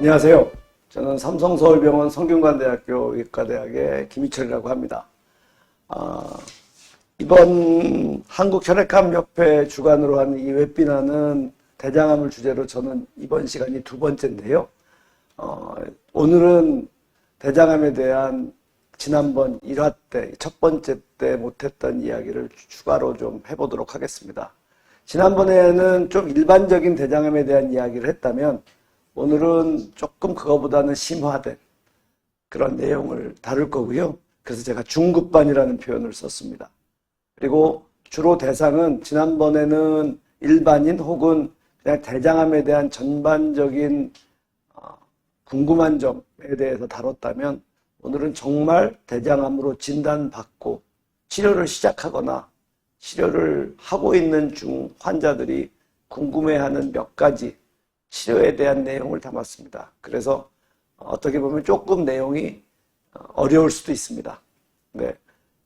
안녕하세요. 저는 삼성서울병원 성균관대학교 의과대학의 김희철이라고 합니다. 이번 한국혈액암협회 주관으로 한 이 웹비나는 대장암을 주제로 저는 이번 시간이 두 번째인데요. 오늘은 대장암에 대한 지난번 1화 때, 첫 번째 때 못했던 이야기를 추가로 좀 해보도록 하겠습니다. 지난번에는 좀 일반적인 대장암에 대한 이야기를 했다면 오늘은 조금 그거보다는 심화된 그런 내용을 다룰 거고요. 그래서 제가 중급반이라는 표현을 썼습니다. 그리고 주로 대상은 지난번에는 일반인 혹은 그냥 대장암에 대한 전반적인 궁금한 점에 대해서 다뤘다면 오늘은 정말 대장암으로 진단받고 치료를 시작하거나 치료를 하고 있는 중 환자들이 궁금해하는 몇 가지 치료에 대한 내용을 담았습니다. 그래서 어떻게 보면 조금 내용이 어려울 수도 있습니다. 네,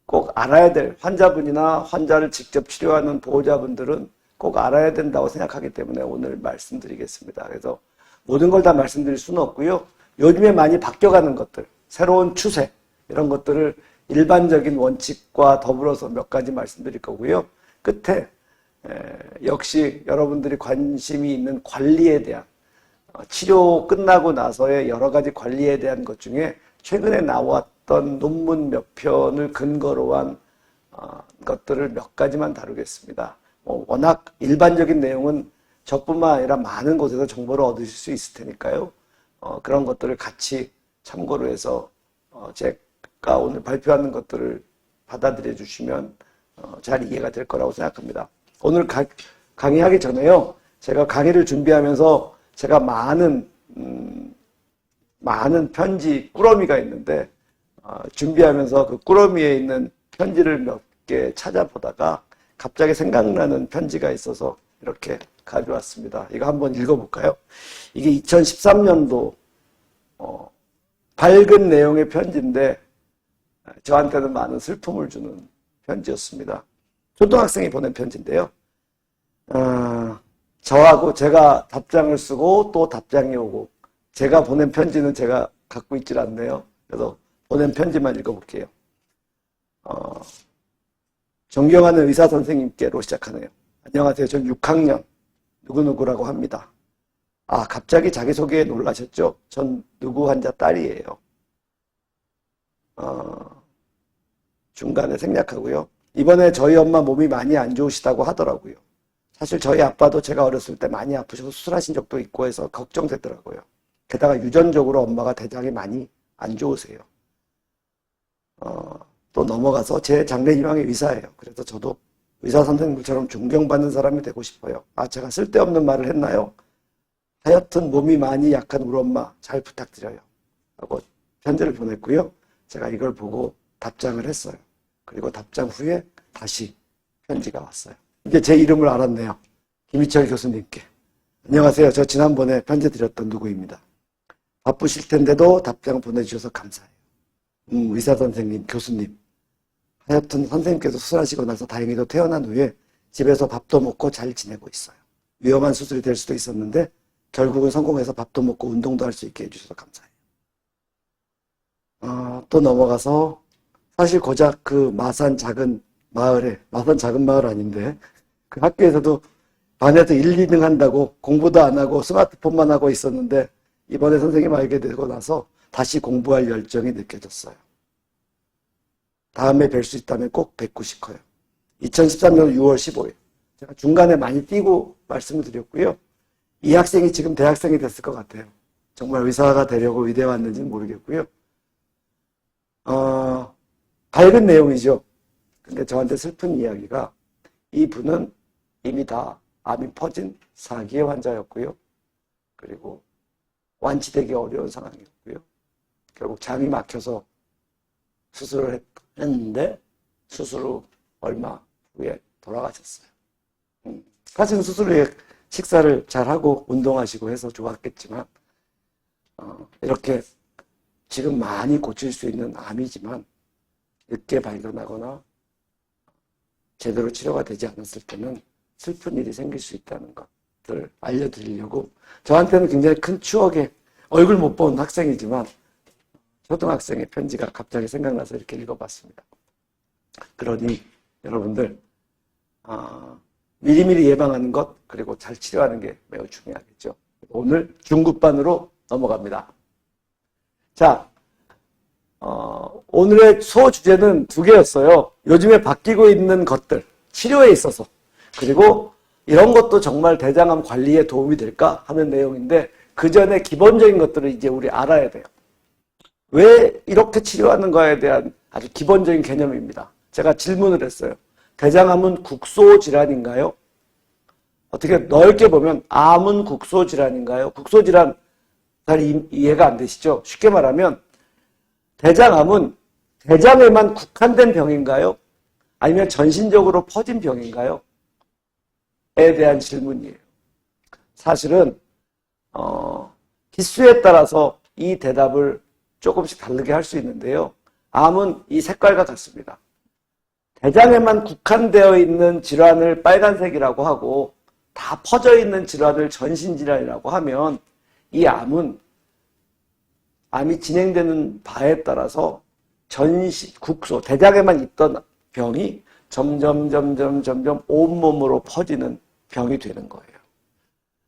꼭 알아야 될 환자분이나 환자를 직접 치료하는 보호자분들은 꼭 알아야 된다고 생각하기 때문에 오늘 말씀드리겠습니다. 그래서 모든 걸 다 말씀드릴 수는 없고요. 요즘에 많이 바뀌어가는 것들, 새로운 추세 이런 것들을 일반적인 원칙과 더불어서 몇 가지 말씀드릴 거고요. 끝에 역시 여러분들이 관심이 있는 관리에 대한 치료 끝나고 나서의 여러 가지 관리에 대한 것 중에 최근에 나왔던 논문 몇 편을 근거로 한 것들을 몇 가지만 다루겠습니다. 워낙 일반적인 내용은 저뿐만 아니라 많은 곳에서 정보를 얻으실 수 있을 테니까요. 그런 것들을 같이 참고로 해서 제가 오늘 발표하는 것들을 받아들여 주시면 잘 이해가 될 거라고 생각합니다. 오늘 강의하기 전에요. 제가 강의를 준비하면서 제가 많은 편지 꾸러미가 있는데 준비하면서 그 꾸러미에 있는 편지를 몇 개 찾아보다가 갑자기 생각나는 편지가 있어서 이렇게 가져왔습니다. 이거 한번 읽어볼까요? 이게 2013년도 밝은 내용의 편지인데 저한테는 많은 슬픔을 주는 편지였습니다. 초등학생이 보낸 편지인데요. 저하고 제가 답장을 쓰고 또 답장이 오고 제가 보낸 편지는 제가 갖고 있질 않네요. 그래서 보낸 편지만 읽어볼게요. 존경하는 의사 선생님께로 시작하네요. 안녕하세요. 전 6학년 누구누구라고 합니다. 갑자기 자기소개에 놀라셨죠? 전 누구 환자 딸이에요. 중간에 생략하고요. 이번에 저희 엄마 몸이 많이 안 좋으시다고 하더라고요. 사실 저희 아빠도 제가 어렸을 때 많이 아프셔서 수술하신 적도 있고 해서 걱정되더라고요. 게다가 유전적으로 엄마가 대장이 많이 안 좋으세요. 또 넘어가서 제 장래희망이 의사예요. 그래서 저도 의사 선생님들처럼 존경받는 사람이 되고 싶어요. 제가 쓸데없는 말을 했나요? 하여튼 몸이 많이 약한 우리 엄마 잘 부탁드려요. 하고 편지를 보냈고요. 제가 이걸 보고 답장을 했어요. 그리고 답장 후에 다시 편지가 왔어요. 이제 제 이름을 알았네요. 김희철 교수님께. 안녕하세요. 저 지난번에 편지 드렸던 누구입니다. 바쁘실 텐데도 답장 보내주셔서 감사해요. 의사 선생님, 교수님. 하여튼 선생님께서 수술하시고 나서 다행히도 퇴원한 후에 집에서 밥도 먹고 잘 지내고 있어요. 위험한 수술이 될 수도 있었는데 결국은 성공해서 밥도 먹고 운동도 할 수 있게 해주셔서 감사해요. 또 넘어가서 사실 고작 그 마산 작은 마을 아닌데 그 학교에서도 반에서 1, 2등 한다고 공부도 안 하고 스마트폰만 하고 있었는데 이번에 선생님 알게 되고 나서 다시 공부할 열정이 느껴졌어요. 다음에 뵐 수 있다면 꼭 뵙고 싶어요. 2013년 6월 15일. 제가 중간에 많이 띄고 말씀을 드렸고요. 이 학생이 지금 대학생이 됐을 것 같아요. 정말 의사가 되려고 의대에 왔는지는 모르겠고요. 밝은 내용이죠. 근데 저한테 슬픈 이야기가 이 분은 이미 다 암이 퍼진 4기의 환자였고요. 그리고 완치되기 어려운 상황이었고요. 결국 장이 막혀서 수술을 했는데 수술 후 얼마 후에 돌아가셨어요. 사실은 수술 후에 식사를 잘하고 운동하시고 해서 좋았겠지만 이렇게 지금 많이 고칠 수 있는 암이지만 늦게 발견하거나 제대로 치료가 되지 않았을 때는 슬픈 일이 생길 수 있다는 것을 알려드리려고 저한테는 굉장히 큰 추억의 얼굴 못 본 학생이지만 초등학생의 편지가 갑자기 생각나서 이렇게 읽어봤습니다. 그러니 여러분들 미리미리 예방하는 것 그리고 잘 치료하는 게 매우 중요하겠죠. 오늘 중급반으로 넘어갑니다. 자, 오늘의 소주제는 두 개였어요. 요즘에 바뀌고 있는 것들, 치료에 있어서. 그리고 이런 것도 정말 대장암 관리에 도움이 될까 하는 내용인데 그 전에 기본적인 것들을 이제 우리 알아야 돼요. 왜 이렇게 치료하는 거에 대한 아주 기본적인 개념입니다. 제가 질문을 했어요. 대장암은 국소질환인가요? 어떻게 넓게 보면 암은 국소질환인가요? 국소질환 잘 이해가 안 되시죠? 쉽게 말하면 대장암은 대장에만 국한된 병인가요? 아니면 전신적으로 퍼진 병인가요? 에 대한 질문이에요. 사실은 기수에 따라서 이 대답을 조금씩 다르게 할 수 있는데요. 암은 이 색깔과 같습니다. 대장에만 국한되어 있는 질환을 빨간색이라고 하고 다 퍼져 있는 질환을 전신질환이라고 하면 이 암이 진행되는 바에 따라서 국소, 대장에만 있던 병이 점점 온몸으로 퍼지는 병이 되는 거예요.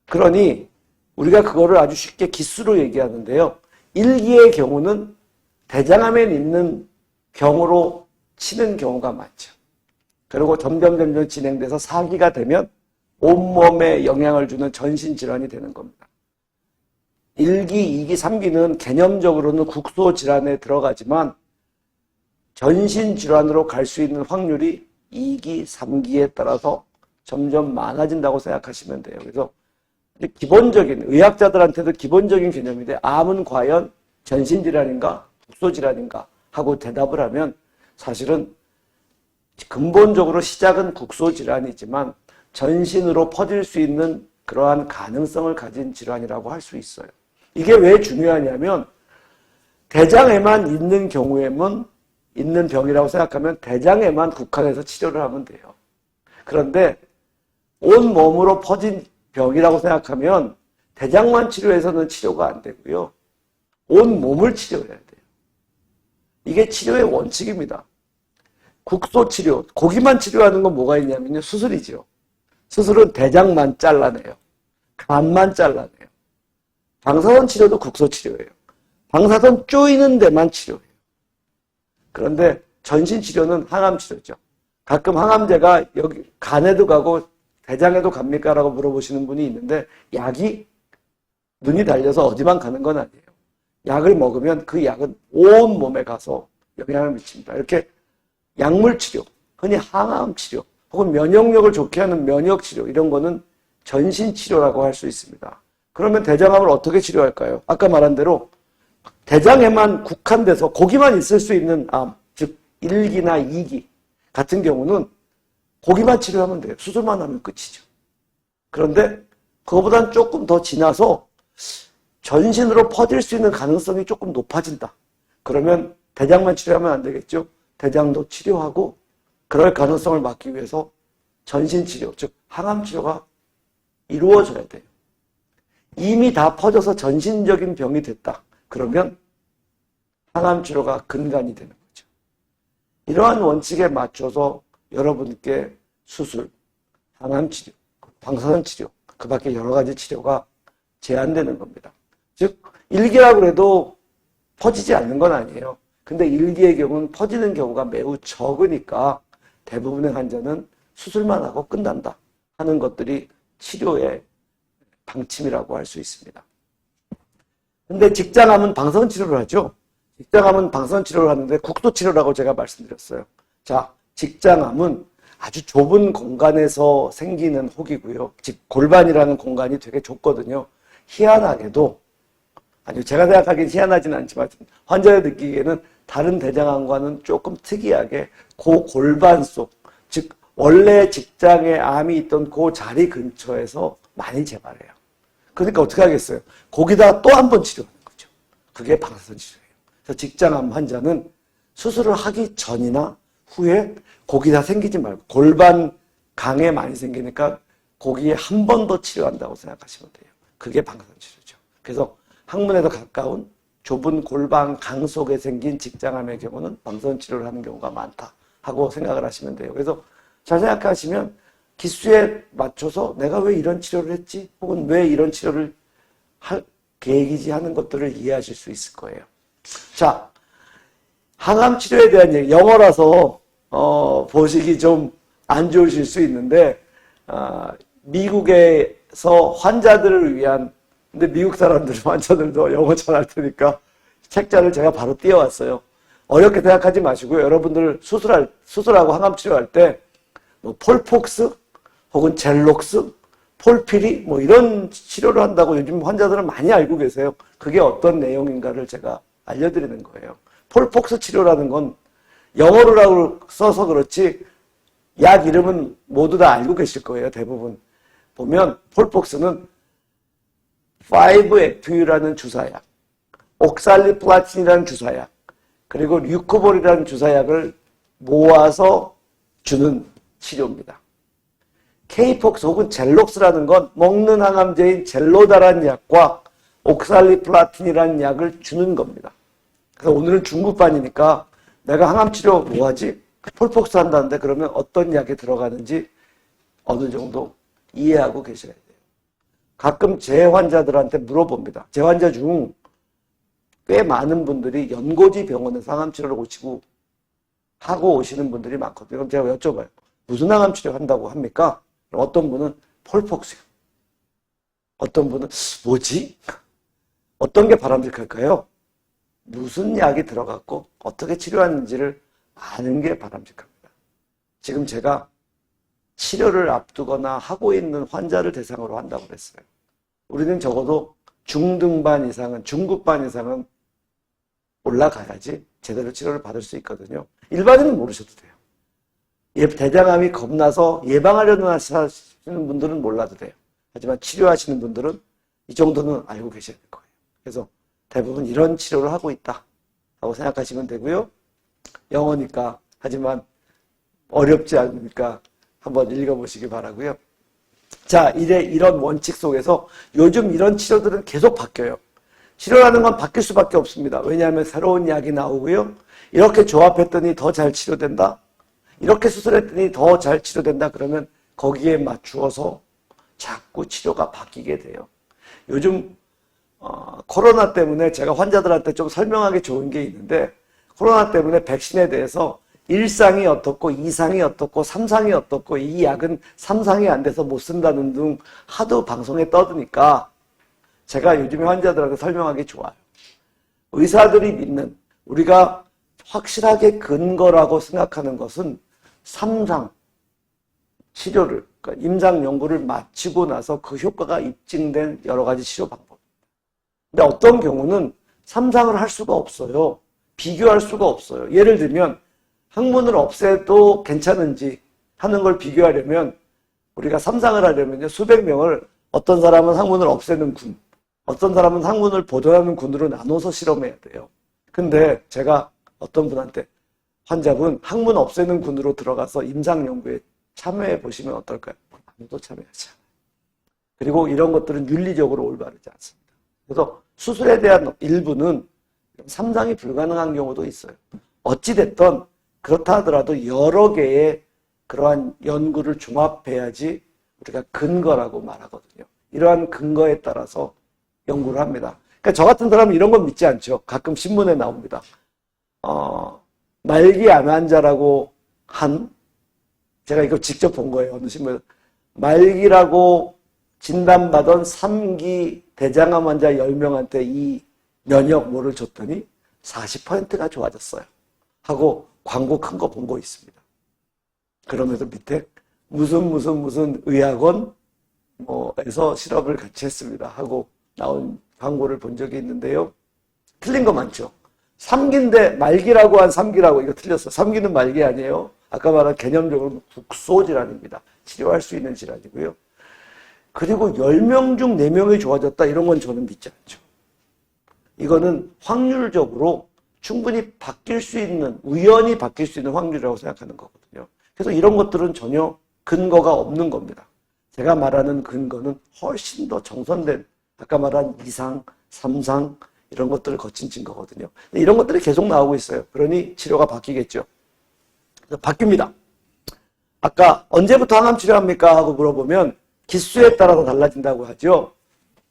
그러니 우리가 그거를 아주 쉽게 기수로 얘기하는데요. 1기의 경우는 대장암에 있는 병으로 치는 경우가 많죠. 그리고 점점 진행돼서 4기가 되면 온몸에 영향을 주는 전신질환이 되는 겁니다. 1기, 2기, 3기는 개념적으로는 국소질환에 들어가지만 전신질환으로 갈 수 있는 확률이 2기, 3기에 따라서 점점 많아진다고 생각하시면 돼요. 그래서 기본적인, 의학자들한테도 기본적인 개념인데 암은 과연 전신질환인가 국소질환인가 하고 대답을 하면 사실은 근본적으로 시작은 국소질환이지만 전신으로 퍼질 수 있는 그러한 가능성을 가진 질환이라고 할 수 있어요. 이게 왜 중요하냐면 대장에만 있는 경우에는 있는 병이라고 생각하면 대장에만 국한해서 치료를 하면 돼요. 그런데 온 몸으로 퍼진 병이라고 생각하면 대장만 치료해서는 치료가 안 되고요. 온 몸을 치료해야 돼요. 이게 치료의 원칙입니다. 국소치료, 고기만 치료하는 건 뭐가 있냐면요. 수술이죠. 수술은 대장만 잘라내요. 간만 잘라내요. 방사선 치료도 국소치료예요. 방사선 쪼이는 데만 치료해요. 그런데 전신치료는 항암치료죠. 가끔 항암제가 여기 간에도 가고 대장에도 갑니까? 라고 물어보시는 분이 있는데 약이 눈이 달려서 어디만 가는 건 아니에요. 약을 먹으면 그 약은 온 몸에 가서 영향을 미칩니다. 이렇게 약물치료, 흔히 항암치료, 혹은 면역력을 좋게 하는 면역치료 이런 거는 전신치료라고 할 수 있습니다. 그러면 대장암을 어떻게 치료할까요? 아까 말한 대로 대장에만 국한돼서 거기만 있을 수 있는 암, 즉 1기나 2기 같은 경우는 거기만 치료하면 돼요. 수술만 하면 끝이죠. 그런데 그거보단 조금 더 지나서 전신으로 퍼질 수 있는 가능성이 조금 높아진다. 그러면 대장만 치료하면 안 되겠죠. 대장도 치료하고 그럴 가능성을 막기 위해서 전신치료, 즉 항암치료가 이루어져야 돼요. 이미 다 퍼져서 전신적인 병이 됐다. 그러면 항암치료가 근간이 되는 거죠. 이러한 원칙에 맞춰서 여러분께 수술, 항암치료, 방사선치료, 그 밖에 여러 가지 치료가 제한되는 겁니다. 즉 1기라고 해도 퍼지지 않는 건 아니에요. 근데 1기의 경우는 퍼지는 경우가 매우 적으니까 대부분의 환자는 수술만 하고 끝난다 하는 것들이 치료의 방침이라고 할 수 있습니다. 근데 직장암은 방사선 치료를 하죠. 직장암은 방사선 치료를 하는데 국소치료라고 제가 말씀드렸어요. 자, 직장암은 아주 좁은 공간에서 생기는 혹이고요. 즉 골반이라는 공간이 되게 좁거든요. 희한하게도 아니 제가 생각하기엔 희한하진 않지만 환자가 느끼기에는 다른 대장암과는 조금 특이하게 그 골반 속, 즉 원래 직장에 암이 있던 그 자리 근처에서 많이 재발해요. 그러니까 어떻게 하겠어요? 거기다 또 한 번 치료하는 거죠. 그게 방사선 치료예요. 그래서 직장암 환자는 수술을 하기 전이나 후에 거기다 생기지 말고 골반 강에 많이 생기니까 거기에 한 번 더 치료한다고 생각하시면 돼요. 그게 방사선 치료죠. 그래서 항문에 더 가까운 좁은 골반 강 속에 생긴 직장암의 경우는 방사선 치료를 하는 경우가 많다 하고 생각을 하시면 돼요. 그래서 잘 생각하시면 기수에 맞춰서 내가 왜 이런 치료를 했지? 혹은 왜 이런 치료를 할 계획이지 하는 것들을 이해하실 수 있을 거예요. 자, 항암 치료에 대한 얘기, 영어라서 보시기 좀 안 좋으실 수 있는데 미국에서 환자들을 위한, 근데 미국 사람들 환자들도 영어 잘할 테니까 책자를 제가 바로 띄워왔어요. 어렵게 생각하지 마시고요. 여러분들 수술하고 항암 치료할 때 뭐 폴폭스 혹은 젤록스, 폴피리 뭐 이런 치료를 한다고 요즘 환자들은 많이 알고 계세요. 그게 어떤 내용인가를 제가 알려드리는 거예요. 폴폭스 치료라는 건 영어로 써서 그렇지 약 이름은 모두 다 알고 계실 거예요. 대부분. 보면 폴폭스는 5-FU라는 주사약, 옥살리플라틴이라는 주사약, 그리고 류코볼이라는 주사약을 모아서 주는 치료입니다. 케이폭스 혹은 젤록스라는 건 먹는 항암제인 젤로다라는 약과 옥살리플라틴이라는 약을 주는 겁니다. 그래서 오늘은 중급반이니까 내가 항암치료 뭐하지? 폴폭스 한다는데 그러면 어떤 약이 들어가는지 어느 정도 이해하고 계셔야 돼요. 가끔 제 환자들한테 물어봅니다. 제 환자 중 꽤 많은 분들이 연고지 병원에서 항암치료를 오시고 하고 오시는 분들이 많거든요. 그럼 제가 여쭤봐요. 무슨 항암치료 한다고 합니까? 그럼 어떤 분은 폴폭스요. 어떤 분은 뭐지? 어떤 게 바람직할까요? 무슨 약이 들어갔고 어떻게 치료하는지를 아는 게 바람직합니다. 지금 제가 치료를 앞두거나 하고 있는 환자를 대상으로 한다고 그랬어요. 우리는 적어도 중등반 이상은, 중급반 이상은 올라가야지 제대로 치료를 받을 수 있거든요. 일반인은 모르셔도 돼요. 대장암이 겁나서 예방하려는 하시는 분들은 몰라도 돼요. 하지만 치료하시는 분들은 이 정도는 알고 계셔야 될 거예요. 그래서 대부분 이런 치료를 하고 있다 하고 생각하시면 되고요. 영어니까, 하지만 어렵지 않으니까 한번 읽어보시기 바라고요. 자, 이런 원칙 속에서 요즘 이런 치료들은 계속 바뀌어요. 치료라는 건 바뀔 수밖에 없습니다. 왜냐하면 새로운 약이 나오고요. 이렇게 조합했더니 더 잘 치료된다. 이렇게 수술했더니 더 잘 치료된다. 그러면 거기에 맞추어서 자꾸 치료가 바뀌게 돼요. 요즘 코로나 때문에 제가 환자들한테 좀 설명하기 좋은 게 있는데, 코로나 때문에 백신에 대해서 1상이 어떻고 2상이 어떻고 3상이 어떻고 이 약은 3상이 안 돼서 못 쓴다는 등 하도 방송에 떠드니까 제가 요즘에 환자들한테 설명하기 좋아요. 의사들이 믿는, 우리가 확실하게 근거라고 생각하는 것은 3상 치료를, 그러니까 임상 연구를 마치고 나서 그 효과가 입증된 여러 가지 치료 방법입니다. 근데 어떤 경우는 3상을 할 수가 없어요. 비교할 수가 없어요. 예를 들면 항문을 없애도 괜찮은지 하는 걸 비교하려면, 우리가 3상을 하려면 수백 명을, 어떤 사람은 항문을 없애는 군, 어떤 사람은 항문을 보존하는 군으로 나눠서 실험해야 돼요. 근데 제가 어떤 분한테, 환자분 항문 없애는 군으로 들어가서 임상 연구에 참여해 보시면 어떨까요? 아무도 참여하지 않아요. 그리고 이런 것들은 윤리적으로 올바르지 않습니다. 그래서 수술에 대한 일부는 3상이 불가능한 경우도 있어요. 어찌됐든 그렇다 하더라도 여러 개의 그러한 연구를 종합해야지 우리가 근거라고 말하거든요. 이러한 근거에 따라서 연구를 합니다. 그러니까 저 같은 사람은 이런 건 믿지 않죠. 가끔 신문에 나옵니다. 말기 암 환자라고 제가 이거 직접 본 거예요. 어느 신문에. 말기라고 진단받은 3기 대장암 환자 10명한테 이 면역모를 줬더니 40%가 좋아졌어요. 하고 광고 큰 거 본 거 있습니다. 그러면서 밑에 무슨 의학원에서 실험을 같이 했습니다. 하고 나온 광고를 본 적이 있는데요. 틀린 거 많죠. 3기인데 말기라고 한 3기라고, 이거 틀렸어. 3기는 말기 아니에요. 아까 말한 개념적으로 국소 질환입니다. 치료할 수 있는 질환이고요. 그리고 10명 중 4명이 좋아졌다, 이런 건 저는 믿지 않죠. 이거는 확률적으로 충분히 바뀔 수 있는, 우연히 바뀔 수 있는 확률이라고 생각하는 거거든요. 그래서 이런 것들은 전혀 근거가 없는 겁니다. 제가 말하는 근거는 훨씬 더 정선된, 아까 말한 2상, 삼상 이런 것들을 거친 증거거든요. 이런 것들이 계속 나오고 있어요. 그러니 치료가 바뀌겠죠. 바뀝니다. 아까 언제부터 항암 치료합니까? 하고 물어보면 기수에 따라서 달라진다고 하죠.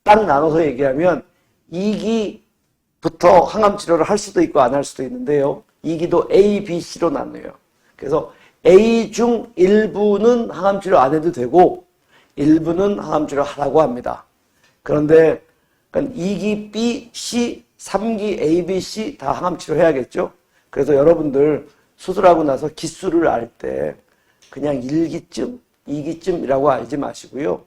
딱 나눠서 얘기하면 2기부터 항암 치료를 할 수도 있고 안 할 수도 있는데요. 2기도 A, B, C로 나눠요. 그래서 A 중 일부는 항암 치료 안 해도 되고 일부는 항암 치료 하라고 합니다. 그런데 2기 B, C, 3기 A, B, C 다 항암 치료 해야겠죠. 그래서 여러분들 수술하고 나서 기수를 알 때 그냥 1기쯤, 2기쯤이라고 알지 마시고요.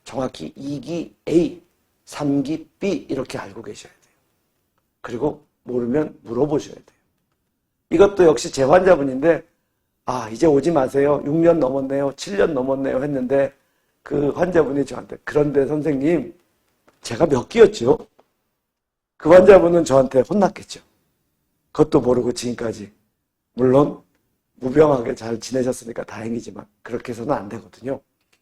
정확히 2기 A, 3기 B 이렇게 알고 계셔야 돼요. 그리고 모르면 물어보셔야 돼요. 이것도 역시 제 환자분인데 이제 오지 마세요. 6년 넘었네요. 7년 넘었네요. 했는데 그 환자분이 저한테 그런데 선생님 제가 몇 기였죠? 그 환자분은 저한테 혼났겠죠. 그것도 모르고 지금까지 물론 무병하게 잘 지내셨으니까 다행이지만 그렇게 해서는 안 되거든요.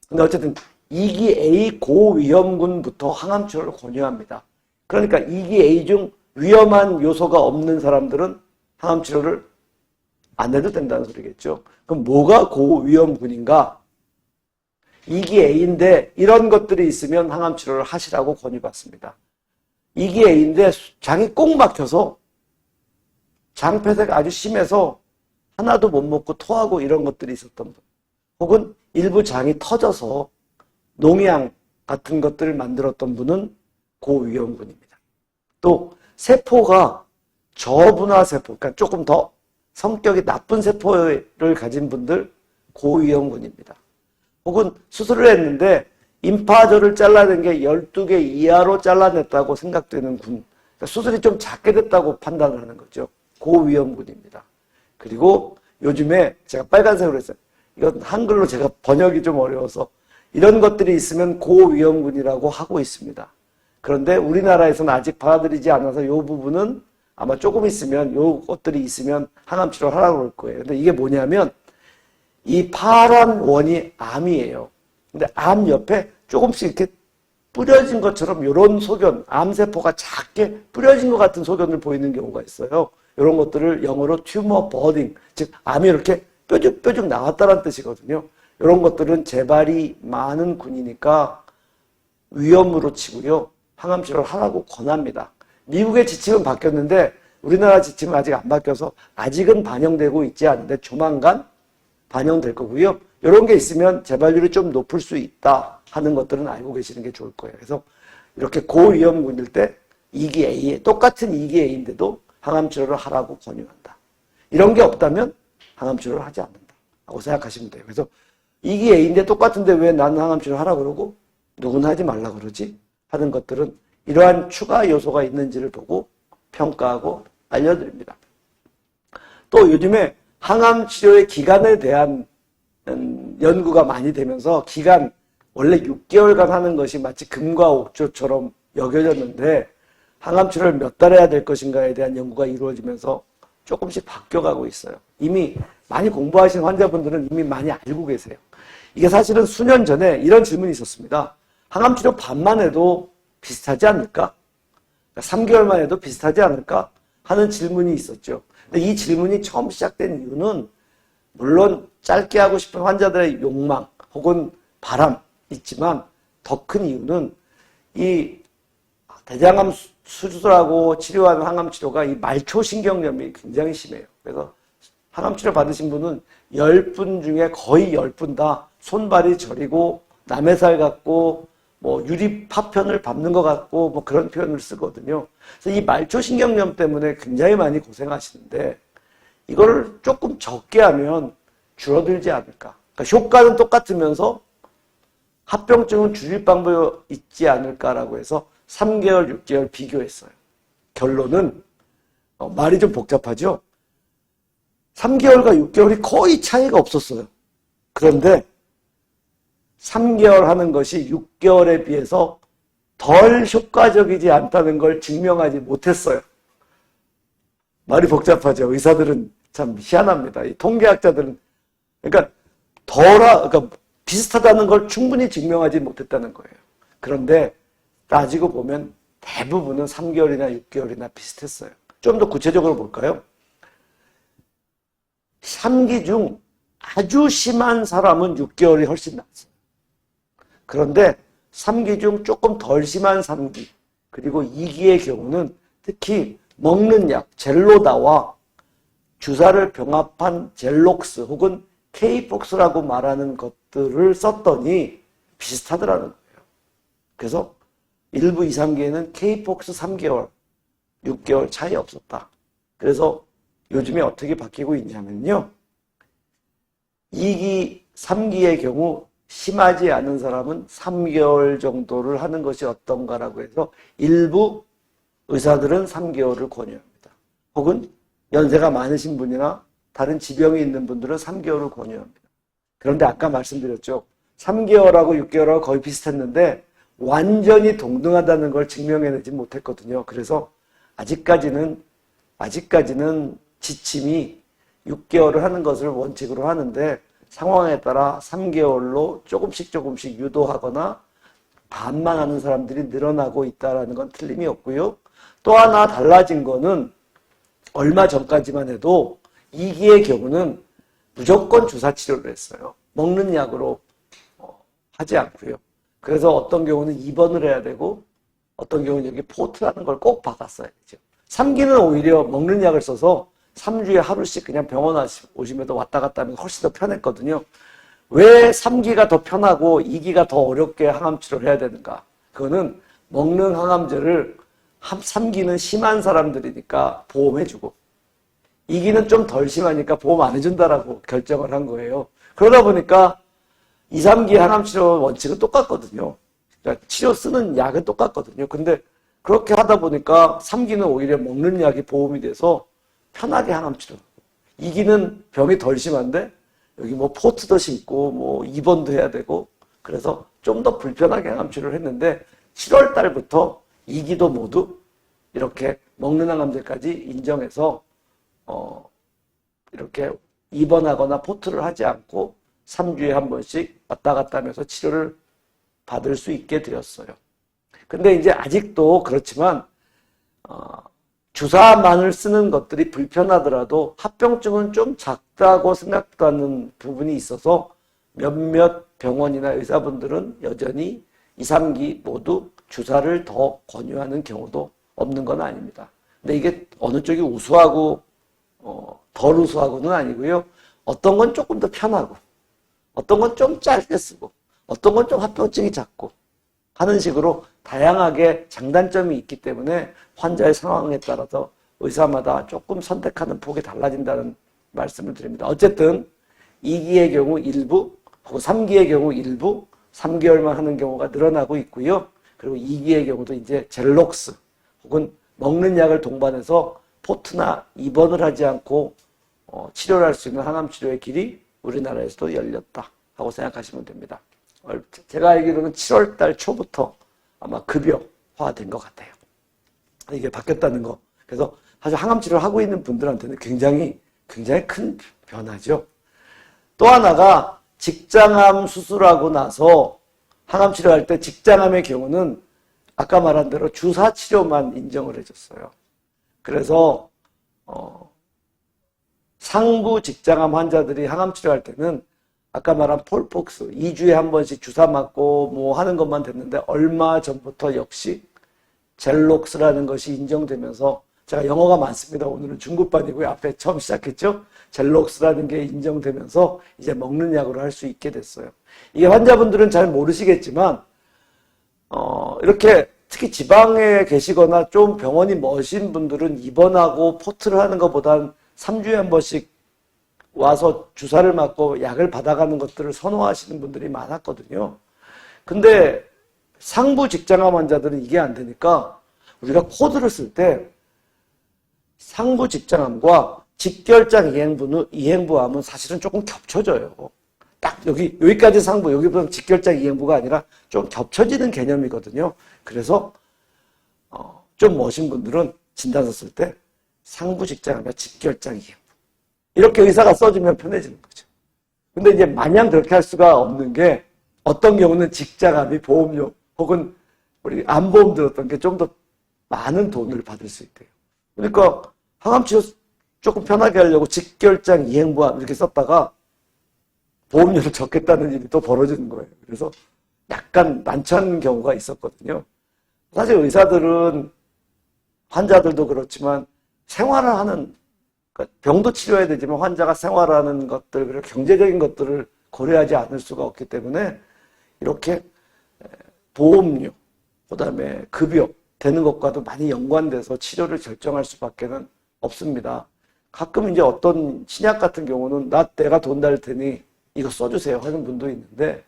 근데 어쨌든 2기 A 고위험군부터 항암 치료를 권유합니다. 그러니까 2기 A 중 위험한 요소가 없는 사람들은 항암 치료를 안 해도 된다는 소리겠죠. 그럼 뭐가 고위험군인가? 2기 A인데 이런 것들이 있으면 항암 치료를 하시라고 권유받습니다. 2기 A인데 장이 꼭 막혀서 장폐색 아주 심해서 하나도 못 먹고 토하고 이런 것들이 있었던 분, 혹은 일부 장이 터져서 농양 같은 것들을 만들었던 분은 고위험군입니다. 또 세포가 저분화 세포, 그러니까 조금 더 성격이 나쁜 세포를 가진 분들 고위험군입니다. 혹은 수술을 했는데 임파절을 잘라낸 게 12개 이하로 잘라냈다고 생각되는 군, 그러니까 수술이 좀 작게 됐다고 판단을 하는 거죠. 고위험군입니다. 그리고 요즘에 제가 빨간색으로 했어요. 이건 한글로 제가 번역이 좀 어려워서 이런 것들이 있으면 고위험군이라고 하고 있습니다. 그런데 우리나라에서는 아직 받아들이지 않아서 이 부분은 아마 조금 있으면 요 것들이 있으면 항암 치료를 하라고 그럴 거예요. 근데 이게 뭐냐면 이 파란 원이 암이에요. 근데 암 옆에 조금씩 이렇게 뿌려진 것처럼 이런 소견, 암세포가 작게 뿌려진 것 같은 소견을 보이는 경우가 있어요. 이런 것들을 영어로 튜머 버딩, 즉 암이 이렇게 뾰족뾰족 나왔다는 뜻이거든요. 이런 것들은 재발이 많은 군이니까 위험으로 치고요. 항암 치료를 하라고 권합니다. 미국의 지침은 바뀌었는데 우리나라 지침은 아직 안 바뀌어서 아직은 반영되고 있지 않은데 조만간 반영될 거고요. 이런 게 있으면 재발률이 좀 높을 수 있다 하는 것들은 알고 계시는 게 좋을 거예요. 그래서 이렇게 고위험군일 때 2기 A에 똑같은 2기 A인데도 항암 치료를 하라고 권유한다. 이런 게 없다면 항암 치료를 하지 않는다 하고 생각하시면 돼요. 그래서 2기 A인데 똑같은데 왜 나는 항암 치료를 하라고 그러고 누구는 하지 말라 그러지? 하는 것들은 이러한 추가 요소가 있는지를 보고 평가하고 알려드립니다. 또 요즘에 항암 치료의 기간에 대한 연구가 많이 되면서 기간, 원래 6개월간 하는 것이 마치 금과 옥조처럼 여겨졌는데 항암 치료를 몇 달 해야 될 것인가에 대한 연구가 이루어지면서 조금씩 바뀌어가고 있어요. 이미 많이 공부하신 환자분들은 이미 많이 알고 계세요. 이게 사실은 수년 전에 이런 질문이 있었습니다. 항암 치료 반만 해도 비슷하지 않을까? 3개월만 해도 비슷하지 않을까? 하는 질문이 있었죠. 근데 이 질문이 처음 시작된 이유는 물론 짧게 하고 싶은 환자들의 욕망 혹은 바람 있지만 더 큰 이유는 이 대장암 수술하고 치료하는 항암 치료가 이 말초신경염이 굉장히 심해요. 그래서 항암 치료 받으신 분은 10분 중에 거의 10분 다 손발이 저리고 남의 살 같고 뭐 유리 파편을 밟는 것 같고 뭐 그런 표현을 쓰거든요. 그래서 이 말초신경염 때문에 굉장히 많이 고생하시는데 이거를 조금 적게 하면 줄어들지 않을까. 그러니까 효과는 똑같으면서 합병증은 줄일 방법이 있지 않을까라고 해서 3개월, 6개월 비교했어요. 결론은 말이 좀 복잡하죠. 3개월과 6개월이 거의 차이가 없었어요. 그런데 3개월 하는 것이 6개월에 비해서 덜 효과적이지 않다는 걸 증명하지 못했어요. 말이 복잡하죠. 의사들은 참 희한합니다. 이 통계학자들은. 그러니까 그러니까 비슷하다는 걸 충분히 증명하지 못했다는 거예요. 그런데 따지고 보면 대부분은 3개월이나 6개월이나 비슷했어요. 좀 더 구체적으로 볼까요? 3기 중 아주 심한 사람은 6개월이 훨씬 낫어요. 그런데 3기 중 조금 덜 심한 3기, 그리고 2기의 경우는 특히 먹는 약, 젤로다와 주사를 병합한 젤록스 혹은 케이폭스라고 말하는 것들을 썼더니 비슷하더라는 거예요. 그래서 일부 2, 3기에는 케이폭스 3개월, 6개월 차이 없었다. 그래서 요즘에 어떻게 바뀌고 있냐면요. 2기, 3기의 경우 심하지 않은 사람은 3개월 정도를 하는 것이 어떤가라고 해서 일부 의사들은 3개월을 권유합니다. 혹은 연세가 많으신 분이나 다른 지병이 있는 분들은 3개월을 권유합니다. 그런데 아까 말씀드렸죠. 3개월하고 6개월하고 거의 비슷했는데 완전히 동등하다는 걸 증명해내지 못했거든요. 그래서 아직까지는 지침이 6개월을 하는 것을 원칙으로 하는데 상황에 따라 3개월로 조금씩 유도하거나 반만 하는 사람들이 늘어나고 있다는 건 틀림이 없고요. 또 하나 달라진 거는 얼마 전까지만 해도 2기의 경우는 무조건 주사 치료를 했어요. 먹는 약으로 하지 않고요. 그래서 어떤 경우는 입원을 해야 되고 어떤 경우는 여기 포트라는 걸 꼭 박았어야 되죠. 3기는 오히려 먹는 약을 써서 3주에 하루씩 그냥 병원 오시면서 왔다 갔다 하면 훨씬 더 편했거든요. 왜 3기가 더 편하고 2기가 더 어렵게 항암 치료를 해야 되는가? 그거는 먹는 항암제를 3기는 심한 사람들이니까 보험해주고 2기는 좀 덜 심하니까 보험 안 해준다라고 결정을 한 거예요. 그러다 보니까 2, 3기 항암 치료 원칙은 똑같거든요. 그러니까 치료 쓰는 약은 똑같거든요. 근데 그렇게 하다 보니까 3기는 오히려 먹는 약이 보험이 돼서 편하게 항암 치료. 2기는 병이 덜 심한데 여기 뭐 포트도 심고 뭐 입원도 해야 되고 그래서 좀 더 불편하게 항암 치료를 했는데 7월 달부터 2기도 모두 이렇게 먹는 항암제까지 인정해서 이렇게 입원하거나 포트를 하지 않고 3주에 한 번씩 왔다 갔다 하면서 치료를 받을 수 있게 되었어요. 근데 이제 아직도 그렇지만 주사만을 쓰는 것들이 불편하더라도 합병증은 좀 작다고 생각하는 부분이 있어서 몇몇 병원이나 의사분들은 여전히 2, 3기 모두 주사를 더 권유하는 경우도 없는 건 아닙니다. 근데 이게 어느 쪽이 우수하고 덜 우수하고는 아니고요. 어떤 건 조금 더 편하고 어떤 건 좀 짧게 쓰고 어떤 건 좀 합병증이 작고 하는 식으로 다양하게 장단점이 있기 때문에 환자의 상황에 따라서 의사마다 조금 선택하는 폭이 달라진다는 말씀을 드립니다. 어쨌든 2기의 경우 일부 혹은 3기의 경우 일부 3개월만 하는 경우가 늘어나고 있고요. 그리고 2기의 경우도 이제 젤록스 혹은 먹는 약을 동반해서 포트나 입원을 하지 않고 치료를 할 수 있는 항암치료의 길이 우리나라에서도 열렸다 하고 생각하시면 됩니다. 제가 알기로는 7월 달 초부터 아마 급여화된 것 같아요. 이게 바뀌었다는 거. 그래서 사실 항암치료를 하고 있는 분들한테는 굉장히 큰 변화죠. 또 하나가 직장암 수술하고 나서 항암치료할 때 직장암의 경우는 아까 말한 대로 주사치료만 인정을 해줬어요. 그래서 상부 직장암 환자들이 항암치료할 때는 아까 말한 폴폭스 2주에 한 번씩 주사 맞고 뭐 하는 것만 됐는데 얼마 전부터 역시 젤록스라는 것이 인정되면서 제가 영어가 많습니다. 오늘은 중급반이고요. 앞에 처음 시작했죠. 젤록스라는 게 인정되면서 이제 먹는 약으로 할 수 있게 됐어요. 이게 환자분들은 잘 모르시겠지만 이렇게 특히 지방에 계시거나 좀 병원이 머신 분들은 입원하고 포트를 하는 것보단 3주에 한 번씩 와서 주사를 맞고 약을 받아가는 것들을 선호하시는 분들이 많았거든요. 근데 상부 직장암 환자들은 이게 안 되니까 우리가 코드를 쓸 때 상부 직장암과 직결장 이행부암은 사실은 조금 겹쳐져요. 딱 여기까지 상부, 여기부터 직결장 이행부가 아니라 좀 겹쳐지는 개념이거든요. 그래서 좀 멋진 분들은 진단서 쓸 때 상부 직장암과 직결장 이행부 이렇게 의사가 써주면 편해지는 거죠. 근데 이제 마냥 그렇게 할 수가 없는 게 어떤 경우는 직장암이 보험료 혹은 우리 암보험 들었던 게 좀 더 많은 돈을 받을 수 있대요. 그러니까 항암치료 조금 편하게 하려고 직결장 이행보험 이렇게 썼다가 보험료를 적겠다는 일이 또 벌어지는 거예요. 그래서 약간 난처한 경우가 있었거든요. 사실 의사들은 환자들도 그렇지만 생활을 하는, 그러니까 병도 치료해야 되지만 환자가 생활하는 것들, 그리고 경제적인 것들을 고려하지 않을 수가 없기 때문에 이렇게 보험료, 그 다음에 급여 되는 것과도 많이 연관돼서 치료를 결정할 수밖에는 없습니다. 가끔 이제 어떤 신약 같은 경우는 내가 돈 날 테니 이거 써주세요 하는 분도 있는데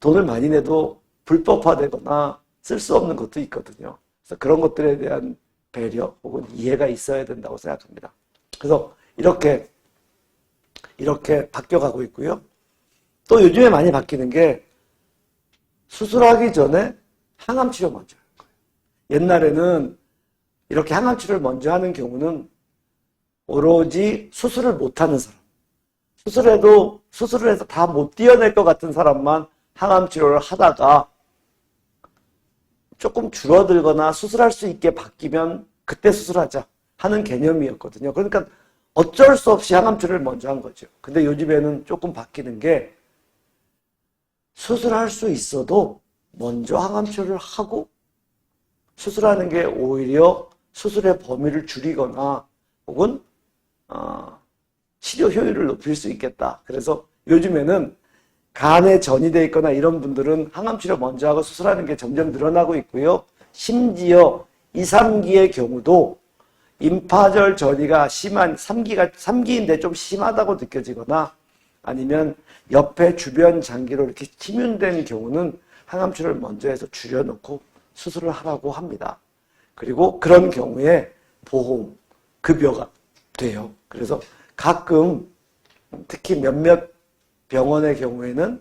돈을 많이 내도 불법화되거나 쓸 수 없는 것도 있거든요. 그래서 그런 것들에 대한 배려 혹은 이해가 있어야 된다고 생각합니다. 그래서 이렇게 바뀌어가고 있고요. 또 요즘에 많이 바뀌는 게 수술하기 전에 항암치료 먼저 하는 거예요. 옛날에는 이렇게 항암치료를 먼저 하는 경우는 오로지 수술을 못하는 사람, 수술을 해서 다 못 뛰어낼 것 같은 사람만 항암치료를 하다가 조금 줄어들거나 수술할 수 있게 바뀌면 그때 수술하자 하는 개념이었거든요. 그러니까 어쩔 수 없이 항암치료를 먼저 한 거죠. 근데 요즘에는 조금 바뀌는 게 수술할 수 있어도 먼저 항암치료를 하고 수술하는 게 오히려 수술의 범위를 줄이거나 혹은 치료 효율을 높일 수 있겠다. 그래서 요즘에는 간에 전이 돼 있거나 이런 분들은 항암치료 먼저 하고 수술하는 게 점점 늘어나고 있고요. 심지어 2, 3기의 경우도 임파절 전이가 심한 3기인데 좀 심하다고 느껴지거나 아니면 옆에 주변 장기로 이렇게 침윤된 경우는 항암치료를 먼저 해서 줄여놓고 수술을 하라고 합니다. 그리고 그런 경우에 보험, 급여가 돼요. 그래서 가끔 특히 몇몇 병원의 경우에는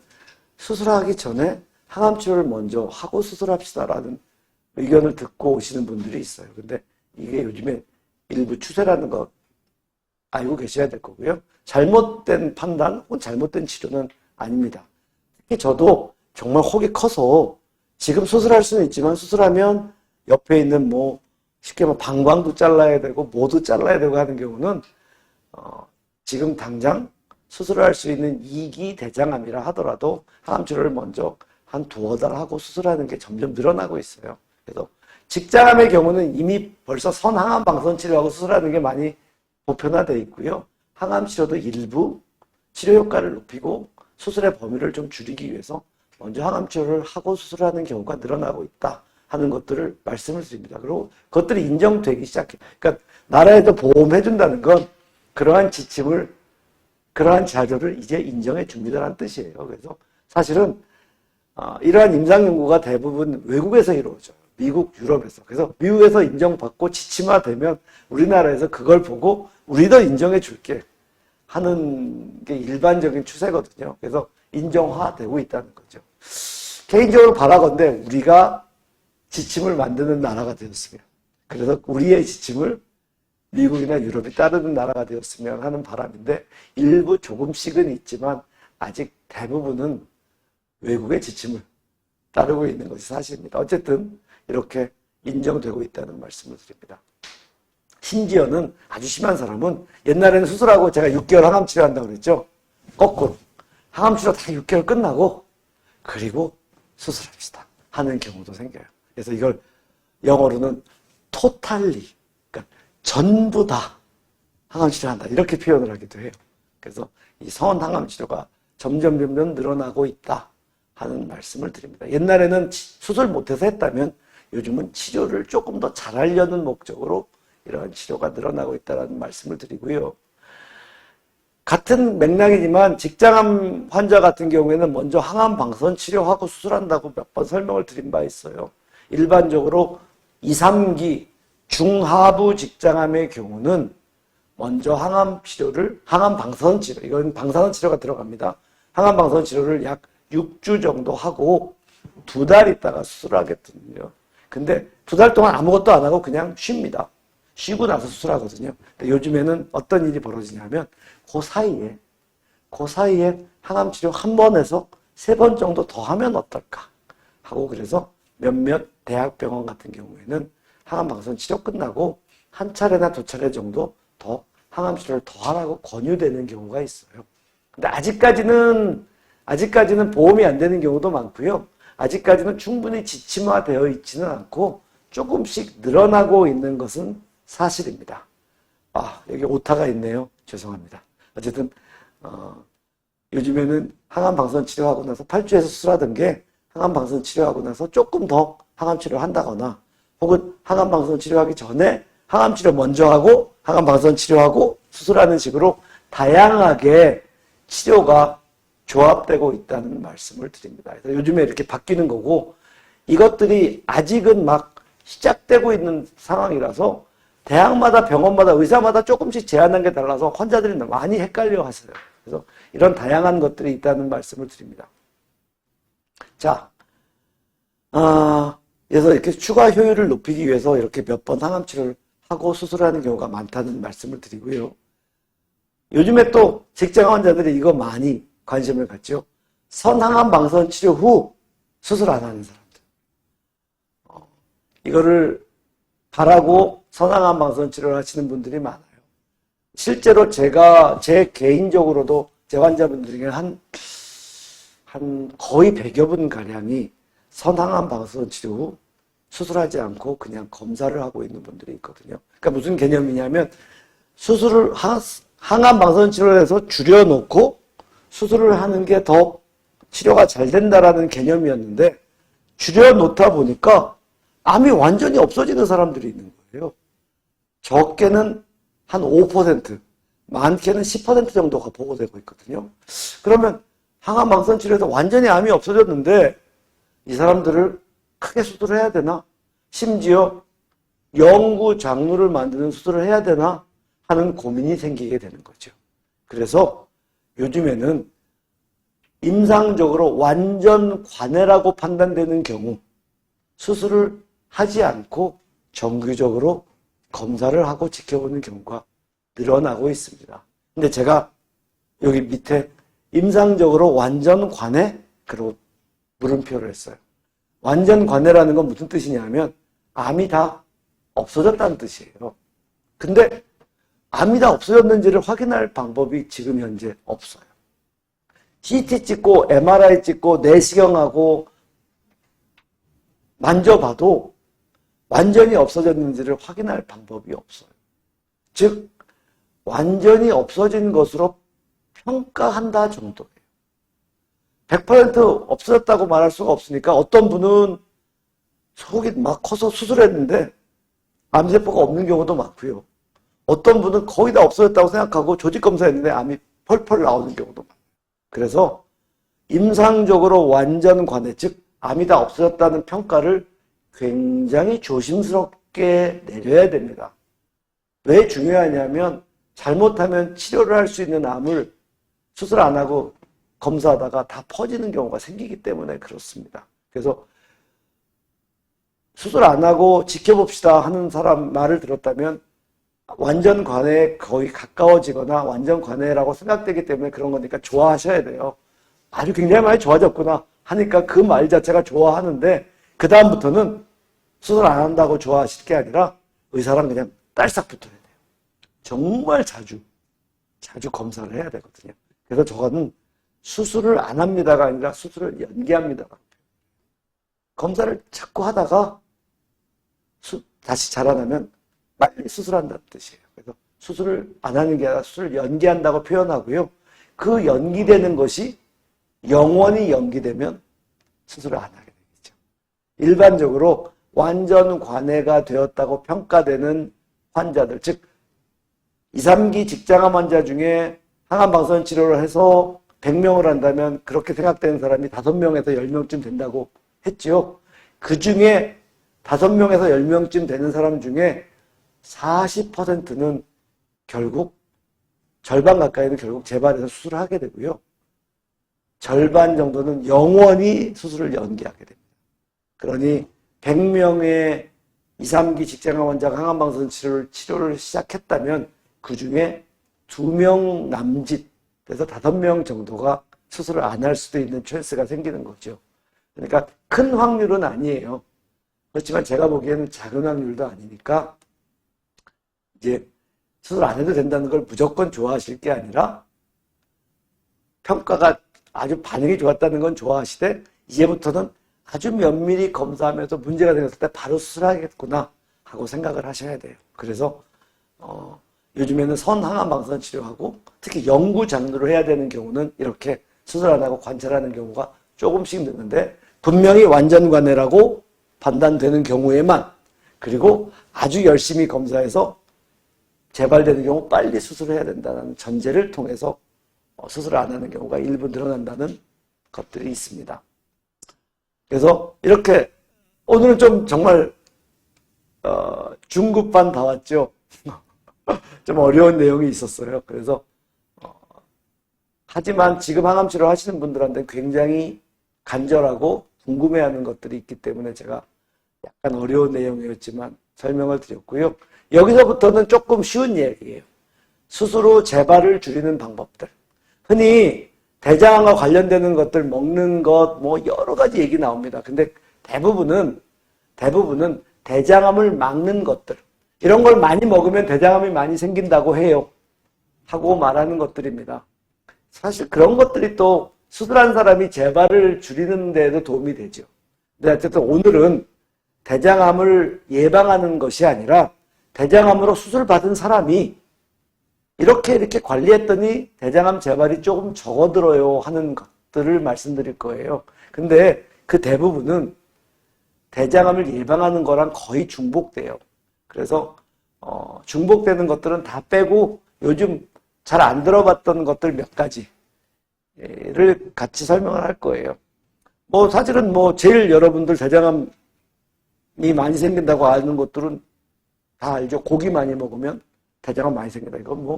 수술하기 전에 항암치료를 먼저 하고 수술합시다라는 의견을 듣고 오시는 분들이 있어요. 근데 이게 요즘에 일부 추세라는 거 알고 계셔야 될 거고요. 잘못된 판단 혹은 잘못된 치료는 아닙니다. 특히 저도 정말 혹이 커서 지금 수술할 수는 있지만 수술하면 옆에 있는 쉽게 말하면 방광도 잘라야 되고 모두 잘라야 되고 하는 경우는 지금 당장 수술을 할 수 있는 2기 대장암이라 하더라도 항암치료를 먼저 한 두어 달 하고 수술하는 게 점점 늘어나고 있어요. 그래서 직장암의 경우는 이미 벌써 선항암 방사선 치료하고 수술하는 게 많이 보편화되어 있고요. 항암치료도 일부 치료 효과를 높이고 수술의 범위를 좀 줄이기 위해서 먼저 항암치료를 하고 수술하는 경우가 늘어나고 있다 하는 것들을 말씀을 드립니다. 그리고 그것들이 인정되기 시작해요. 그러니까 나라에서 보험해준다는 건 그러한 지침을, 그러한 자료를 이제 인정해 줍니다라는 뜻이에요. 그래서 사실은 이러한 임상연구가 대부분 외국에서 이루어져요. 미국, 유럽에서. 그래서 미국에서 인정받고 지침화되면 우리나라에서 그걸 보고 우리도 인정해 줄게 하는 게 일반적인 추세거든요. 그래서 인정화되고 있다는 거죠. 개인적으로 바라건대 우리가 지침을 만드는 나라가 되었으면, 그래서 우리의 지침을 미국이나 유럽이 따르는 나라가 되었으면 하는 바람인데 일부 조금씩은 있지만 아직 대부분은 외국의 지침을 따르고 있는 것이 사실입니다. 어쨌든 이렇게 인정되고 있다는 말씀을 드립니다. 심지어는 아주 심한 사람은 옛날에는 수술하고 제가 6개월 항암치료 한다고 그랬죠. 거꾸로 항암치료 다 6개월 끝나고 그리고 수술합시다 하는 경우도 생겨요. 그래서 이걸 영어로는 토탈리, 그러니까 전부 다 항암치료한다 이렇게 표현을 하기도 해요. 그래서 이 선항암치료가 점점 늘어나고 있다 하는 말씀을 드립니다. 옛날에는 수술 못해서 했다면 요즘은 치료를 조금 더 잘하려는 목적으로 이러한 치료가 늘어나고 있다는 말씀을 드리고요. 같은 맥락이지만 직장암 환자 같은 경우에는 먼저 항암 방사선 치료하고 수술한다고 몇 번 설명을 드린 바 있어요. 일반적으로 2, 3기 중하부 직장암의 경우는 먼저 항암 방사선 치료, 이건 방사선 치료가 들어갑니다. 항암 방사선 치료를 약 6주 정도 하고 2달 있다가 수술하겠거든요. 근데 2달 동안 아무것도 안 하고 그냥 쉽니다. 쉬고 나서 수술하거든요. 근데 요즘에는 어떤 일이 벌어지냐면 그 사이에 항암치료 1번에서 3번 정도 더 하면 어떨까 하고, 그래서 몇몇 대학병원 같은 경우에는 항암방사선 치료 끝나고 한 차례나 두 차례 정도 더 항암 치료를 더 하라고 권유되는 경우가 있어요. 근데 아직까지는 보험이 안 되는 경우도 많고요. 아직까지는 충분히 지침화되어 있지는 않고 조금씩 늘어나고 있는 것은 사실입니다. 여기 오타가 있네요. 죄송합니다. 어쨌든 요즘에는 항암방사선 치료하고 나서 8주에서 수술하던 게 항암방사선 치료하고 나서 조금 더 항암 치료를 한다거나 혹은 항암방사선 치료하기 전에 항암 치료 먼저 하고 항암방사선 치료하고 수술하는 식으로 다양하게 치료가 조합되고 있다는 말씀을 드립니다. 그래서 요즘에 이렇게 바뀌는 거고 이것들이 아직은 막 시작되고 있는 상황이라서 대학마다 병원마다 의사마다 조금씩 제한한 게 달라서 환자들이 많이 헷갈려 하세요. 그래서 이런 다양한 것들이 있다는 말씀을 드립니다. 자, 그래서 이렇게 추가 효율을 높이기 위해서 이렇게 몇 번 항암 치료를 하고 수술하는 경우가 많다는 말씀을 드리고요. 요즘에 또 직장 환자들이 이거 많이 관심을 갖죠. 선항암 방사선 치료 후 수술 안 하는 사람들. 이거를 바라고 선항암 방사선 치료를 하시는 분들이 많아요. 실제로 제 개인적으로도 제 환자분들 중에 한 거의 100여 분 가량이 선항암 방사선 치료 후 수술하지 않고 그냥 검사를 하고 있는 분들이 있거든요. 그러니까 무슨 개념이냐면 항암 방사선 치료를 해서 줄여놓고 수술을 하는 게 더 치료가 잘 된다라는 개념이었는데 줄여놓다 보니까 암이 완전히 없어지는 사람들이 있는 거예요. 적게는 한 5%, 많게는 10% 정도가 보고되고 있거든요. 그러면 항암 방사선 치료에서 완전히 암이 없어졌는데 이 사람들을 크게 수술해야 되나? 심지어 영구 장루를 만드는 수술을 해야 되나? 하는 고민이 생기게 되는 거죠. 그래서 요즘에는 임상적으로 완전 관해라고 판단되는 경우 수술을 하지 않고 정규적으로 검사를 하고 지켜보는 경우가 늘어나고 있습니다. 근데 제가 여기 밑에 임상적으로 완전 관해? 그리고 물음표를 했어요. 완전 관해라는 건 무슨 뜻이냐면 암이 다 없어졌다는 뜻이에요. 근데 암이 다 없어졌는지를 확인할 방법이 지금 현재 없어요. CT 찍고 MRI 찍고 내시경하고 만져봐도 완전히 없어졌는지를 확인할 방법이 없어요. 즉 완전히 없어진 것으로 평가한다 정도예요. 100% 없어졌다고 말할 수가 없으니까 어떤 분은 속이 막 커서 수술했는데 암세포가 없는 경우도 많고요. 어떤 분은 거의 다 없어졌다고 생각하고 조직검사했는데 암이 펄펄 나오는 경우도 많아요. 그래서 임상적으로 완전 관해, 즉 암이 다 없어졌다는 평가를 굉장히 조심스럽게 내려야 됩니다. 왜 중요하냐면 잘못하면 치료를 할 수 있는 암을 수술 안 하고 검사하다가 다 퍼지는 경우가 생기기 때문에 그렇습니다. 그래서 수술 안 하고 지켜봅시다 하는 사람 말을 들었다면 완전 관해에 거의 가까워지거나 완전 관해라고 생각되기 때문에 그런 거니까 좋아하셔야 돼요. 아주 굉장히 많이 좋아졌구나 하니까 그 말 자체가 좋아하는데 그 다음부터는 수술 안 한다고 좋아하실 게 아니라 의사랑 그냥 딸싹 붙어야 돼요. 정말 자주 검사를 해야 되거든요. 그래서 저거는 수술을 안 합니다가 아니라 수술을 연기합니다. 검사를 자꾸 하다가 다시 자라나면 빨리 수술한다는 뜻이에요. 그래서 수술을 안 하는 게 아니라 수술을 연기한다고 표현하고요. 그 연기되는 것이 영원히 연기되면 수술을 안 하게 되겠죠. 일반적으로 완전 관해가 되었다고 평가되는 환자들, 즉 2, 3기 직장암 환자 중에 항암방사선 치료를 해서 100명을 한다면 그렇게 생각되는 사람이 5명에서 10명쯤 된다고 했죠. 그 중에 5명에서 10명쯤 되는 사람 중에 40%는 결국 절반 가까이는 결국 재발해서 수술을 하게 되고요. 절반 정도는 영원히 수술을 연기하게 됩니다. 그러니 100명의 2, 3기 직장암 환자가 항암방사선 치료를 시작했다면 그 중에 2명 남짓, 그래서 5명 정도가 수술을 안 할 수도 있는 찬스가 생기는 거죠. 그러니까 큰 확률은 아니에요. 그렇지만 제가 보기에는 작은 확률도 아니니까 이제 수술 안 해도 된다는 걸 무조건 좋아하실 게 아니라 평가가 아주 반응이 좋았다는 건 좋아하시되 이제부터는 아주 면밀히 검사하면서 문제가 생겼을 때 바로 수술하겠구나 하고 생각을 하셔야 돼요. 그래서 요즘에는 선항암 방사선 치료하고 특히 연구 장르로 해야 되는 경우는 이렇게 수술 안 하고 관찰하는 경우가 조금씩 늘는데 분명히 완전 관해라고 판단되는 경우에만 그리고 아주 열심히 검사해서 재발되는 경우 빨리 수술해야 된다는 전제를 통해서 수술을 안 하는 경우가 일부 늘어난다는 것들이 있습니다. 그래서 이렇게 오늘은 좀 정말 중급반 다 왔죠. 좀 어려운 내용이 있었어요. 그래서 하지만 지금 항암 치료 하시는 분들한테 굉장히 간절하고 궁금해하는 것들이 있기 때문에 제가 약간 어려운 내용이었지만 설명을 드렸고요. 여기서부터는 조금 쉬운 얘기예요. 수술 후 재발을 줄이는 방법들. 흔히 대장암과 관련되는 것들 먹는 것 뭐 여러 가지 얘기 나옵니다. 근데 대부분은 대장암을 막는 것들. 이런 걸 많이 먹으면 대장암이 많이 생긴다고 해요. 하고 말하는 것들입니다. 사실 그런 것들이 또 수술한 사람이 재발을 줄이는 데에도 도움이 되죠. 근데 어쨌든 오늘은 대장암을 예방하는 것이 아니라 대장암으로 수술받은 사람이 이렇게 관리했더니 대장암 재발이 조금 적어들어요 하는 것들을 말씀드릴 거예요. 근데 그 대부분은 대장암을 예방하는 거랑 거의 중복돼요. 그래서 중복되는 것들은 다 빼고 요즘 잘 안 들어봤던 것들 몇 가지를 같이 설명을 할 거예요. 뭐 사실은 뭐 제일 여러분들 대장암이 많이 생긴다고 아는 것들은 다 알죠. 고기 많이 먹으면 대장암 많이 생긴다. 이건 뭐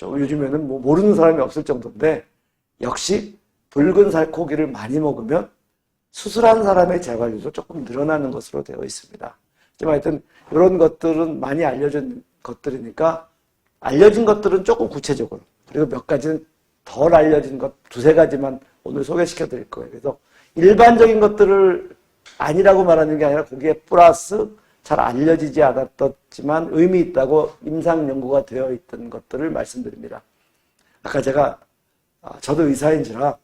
요즘에는 뭐 모르는 사람이 없을 정도인데 역시 붉은 살코기를 많이 먹으면 수술한 사람의 재발률도 조금 늘어나는 것으로 되어 있습니다. 하지만 하여튼 이런 것들은 많이 알려진 것들이니까 알려진 것들은 조금 구체적으로 그리고 몇 가지는 덜 알려진 것 두세 가지만 오늘 소개시켜 드릴 거예요. 그래서 일반적인 것들을 아니라고 말하는 게 아니라 거기에 플러스 잘 알려지지 않았지만 의미 있다고 임상 연구가 되어 있던 것들을 말씀드립니다. 아까 제가 저도 의사인지라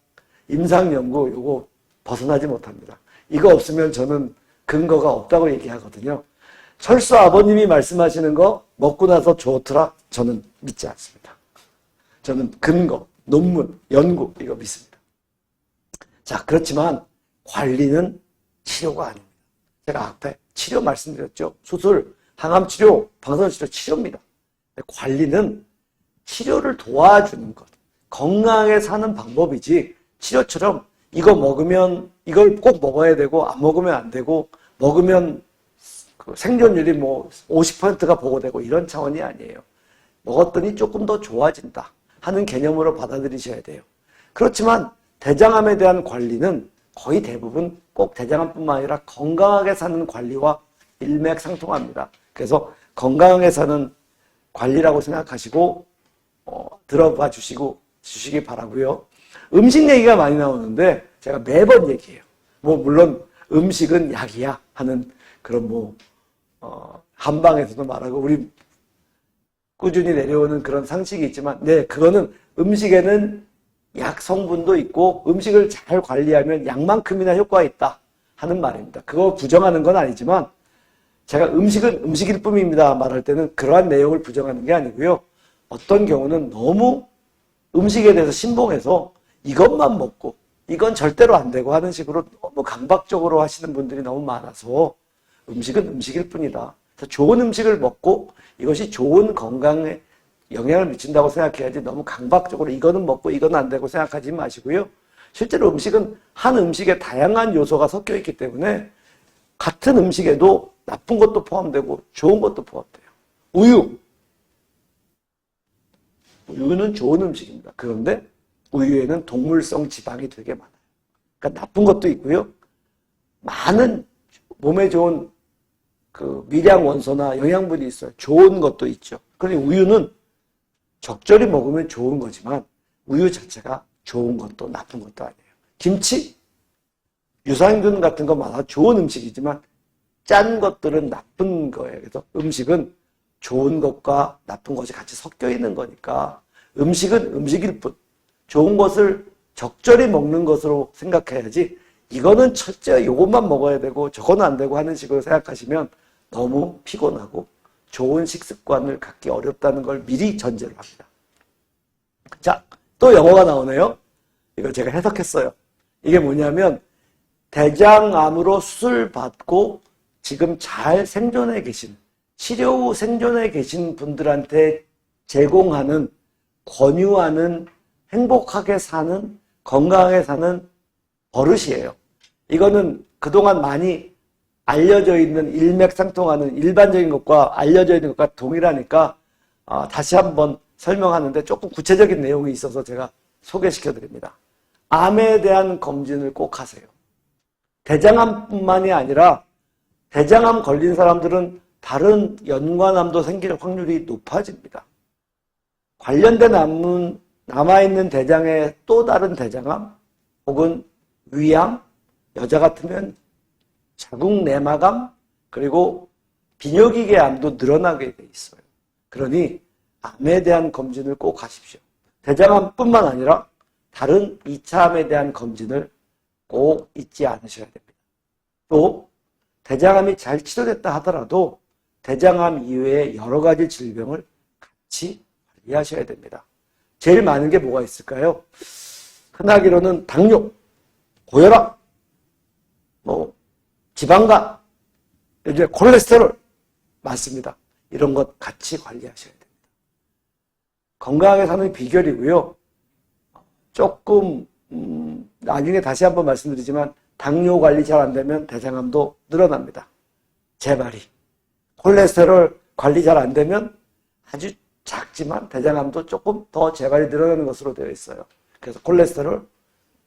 임상 연구 요거 벗어나지 못합니다. 이거 없으면 저는 근거가 없다고 얘기하거든요. 철수 아버님이 말씀하시는 거 먹고 나서 좋더라? 저는 믿지 않습니다. 저는 근거, 논문, 연구 이거 믿습니다. 자, 그렇지만 관리는 치료가 아닙니다. 제가 앞에 치료 말씀드렸죠. 수술, 항암치료, 방사선치료 치료입니다. 관리는 치료를 도와주는 것. 건강하게 사는 방법이지 치료처럼 이거 먹으면 이걸 꼭 먹어야 되고 안 먹으면 안 되고 먹으면 그 생존율이 뭐 50%가 보고되고 이런 차원이 아니에요. 먹었더니 조금 더 좋아진다 하는 개념으로 받아들이셔야 돼요. 그렇지만 대장암에 대한 관리는 거의 대부분 꼭 대장암뿐만 아니라 건강하게 사는 관리와 일맥상통합니다. 그래서 건강하게 사는 관리라고 생각하시고 들어봐 주시기 바라고요. 음식 얘기가 많이 나오는데 제가 매번 얘기해요. 뭐 물론 음식은 약이야 하는 그런 뭐 한방에서도 말하고 우리 꾸준히 내려오는 그런 상식이 있지만 네, 그거는 음식에는 약 성분도 있고 음식을 잘 관리하면 약만큼이나 효과가 있다 하는 말입니다. 그거 부정하는 건 아니지만 제가 음식은 음식일 뿐입니다 말할 때는 그러한 내용을 부정하는 게 아니고요. 어떤 경우는 너무 음식에 대해서 신봉해서 이것만 먹고 이건 절대로 안 되고 하는 식으로 너무 강박적으로 하시는 분들이 너무 많아서 음식은 음식일 뿐이다. 그래서 좋은 음식을 먹고 이것이 좋은 건강에 영향을 미친다고 생각해야지 너무 강박적으로 이거는 먹고 이거는 안 되고 생각하지 마시고요. 실제로 음식은 한 음식에 다양한 요소가 섞여 있기 때문에 같은 음식에도 나쁜 것도 포함되고 좋은 것도 포함돼요. 우유는 좋은 음식입니다. 그런데 우유에는 동물성 지방이 되게 많아요. 그러니까 나쁜 것도 있고요. 많은 몸에 좋은 그 미량 원소나 영양분이 있어요. 좋은 것도 있죠. 그런데 우유는 적절히 먹으면 좋은 거지만 우유 자체가 좋은 것도 나쁜 것도 아니에요. 김치, 유산균 같은 거 많아 좋은 음식이지만 짠 것들은 나쁜 거예요. 그래서 음식은 좋은 것과 나쁜 것이 같이 섞여 있는 거니까 음식은 음식일 뿐 좋은 것을 적절히 먹는 것으로 생각해야지 이거는 첫째 요것만 먹어야 되고 저거는 안 되고 하는 식으로 생각하시면 너무 피곤하고 좋은 식습관을 갖기 어렵다는 걸 미리 전제로 합니다. 자, 또 영어가 나오네요. 이걸 제가 해석했어요. 이게 뭐냐면 대장암으로 수술 받고 지금 잘 생존해 계신 치료 후 생존해 계신 분들한테 제공하는 권유하는 행복하게 사는 건강하게 사는 버릇이에요. 이거는 그동안 많이 알려져 있는 일맥상통하는 일반적인 것과 알려져 있는 것과 동일하니까 다시 한번 설명하는데 조금 구체적인 내용이 있어서 제가 소개시켜 드립니다. 암에 대한 검진을 꼭 하세요. 대장암뿐만이 아니라 대장암 걸린 사람들은 다른 연관암도 생길 확률이 높아집니다. 관련된 암은 남아있는 대장의 또 다른 대장암 혹은 위암, 여자 같으면 자궁내막암 그리고 비뇨기계암도 늘어나게 돼 있어요. 그러니 암에 대한 검진을 꼭 하십시오. 대장암뿐만 아니라 다른 2차 암에 대한 검진을 꼭 잊지 않으셔야 됩니다. 또 대장암이 잘 치료됐다 하더라도 대장암 이외에 여러 가지 질병을 같이 관리하셔야 됩니다. 제일 많은 게 뭐가 있을까요? 흔하기로는 당뇨, 고혈압, 지방간, 이제 콜레스테롤 많습니다. 이런 것 같이 관리하셔야 됩니다. 건강하게 사는 비결이고요. 조금 나중에 다시 한번 말씀드리지만 당뇨 관리 잘 안 되면 대장암도 늘어납니다. 재발이. 콜레스테롤 관리 잘 안 되면 아주 작지만 대장암도 조금 더 재발이 늘어나는 것으로 되어 있어요. 그래서 콜레스테롤,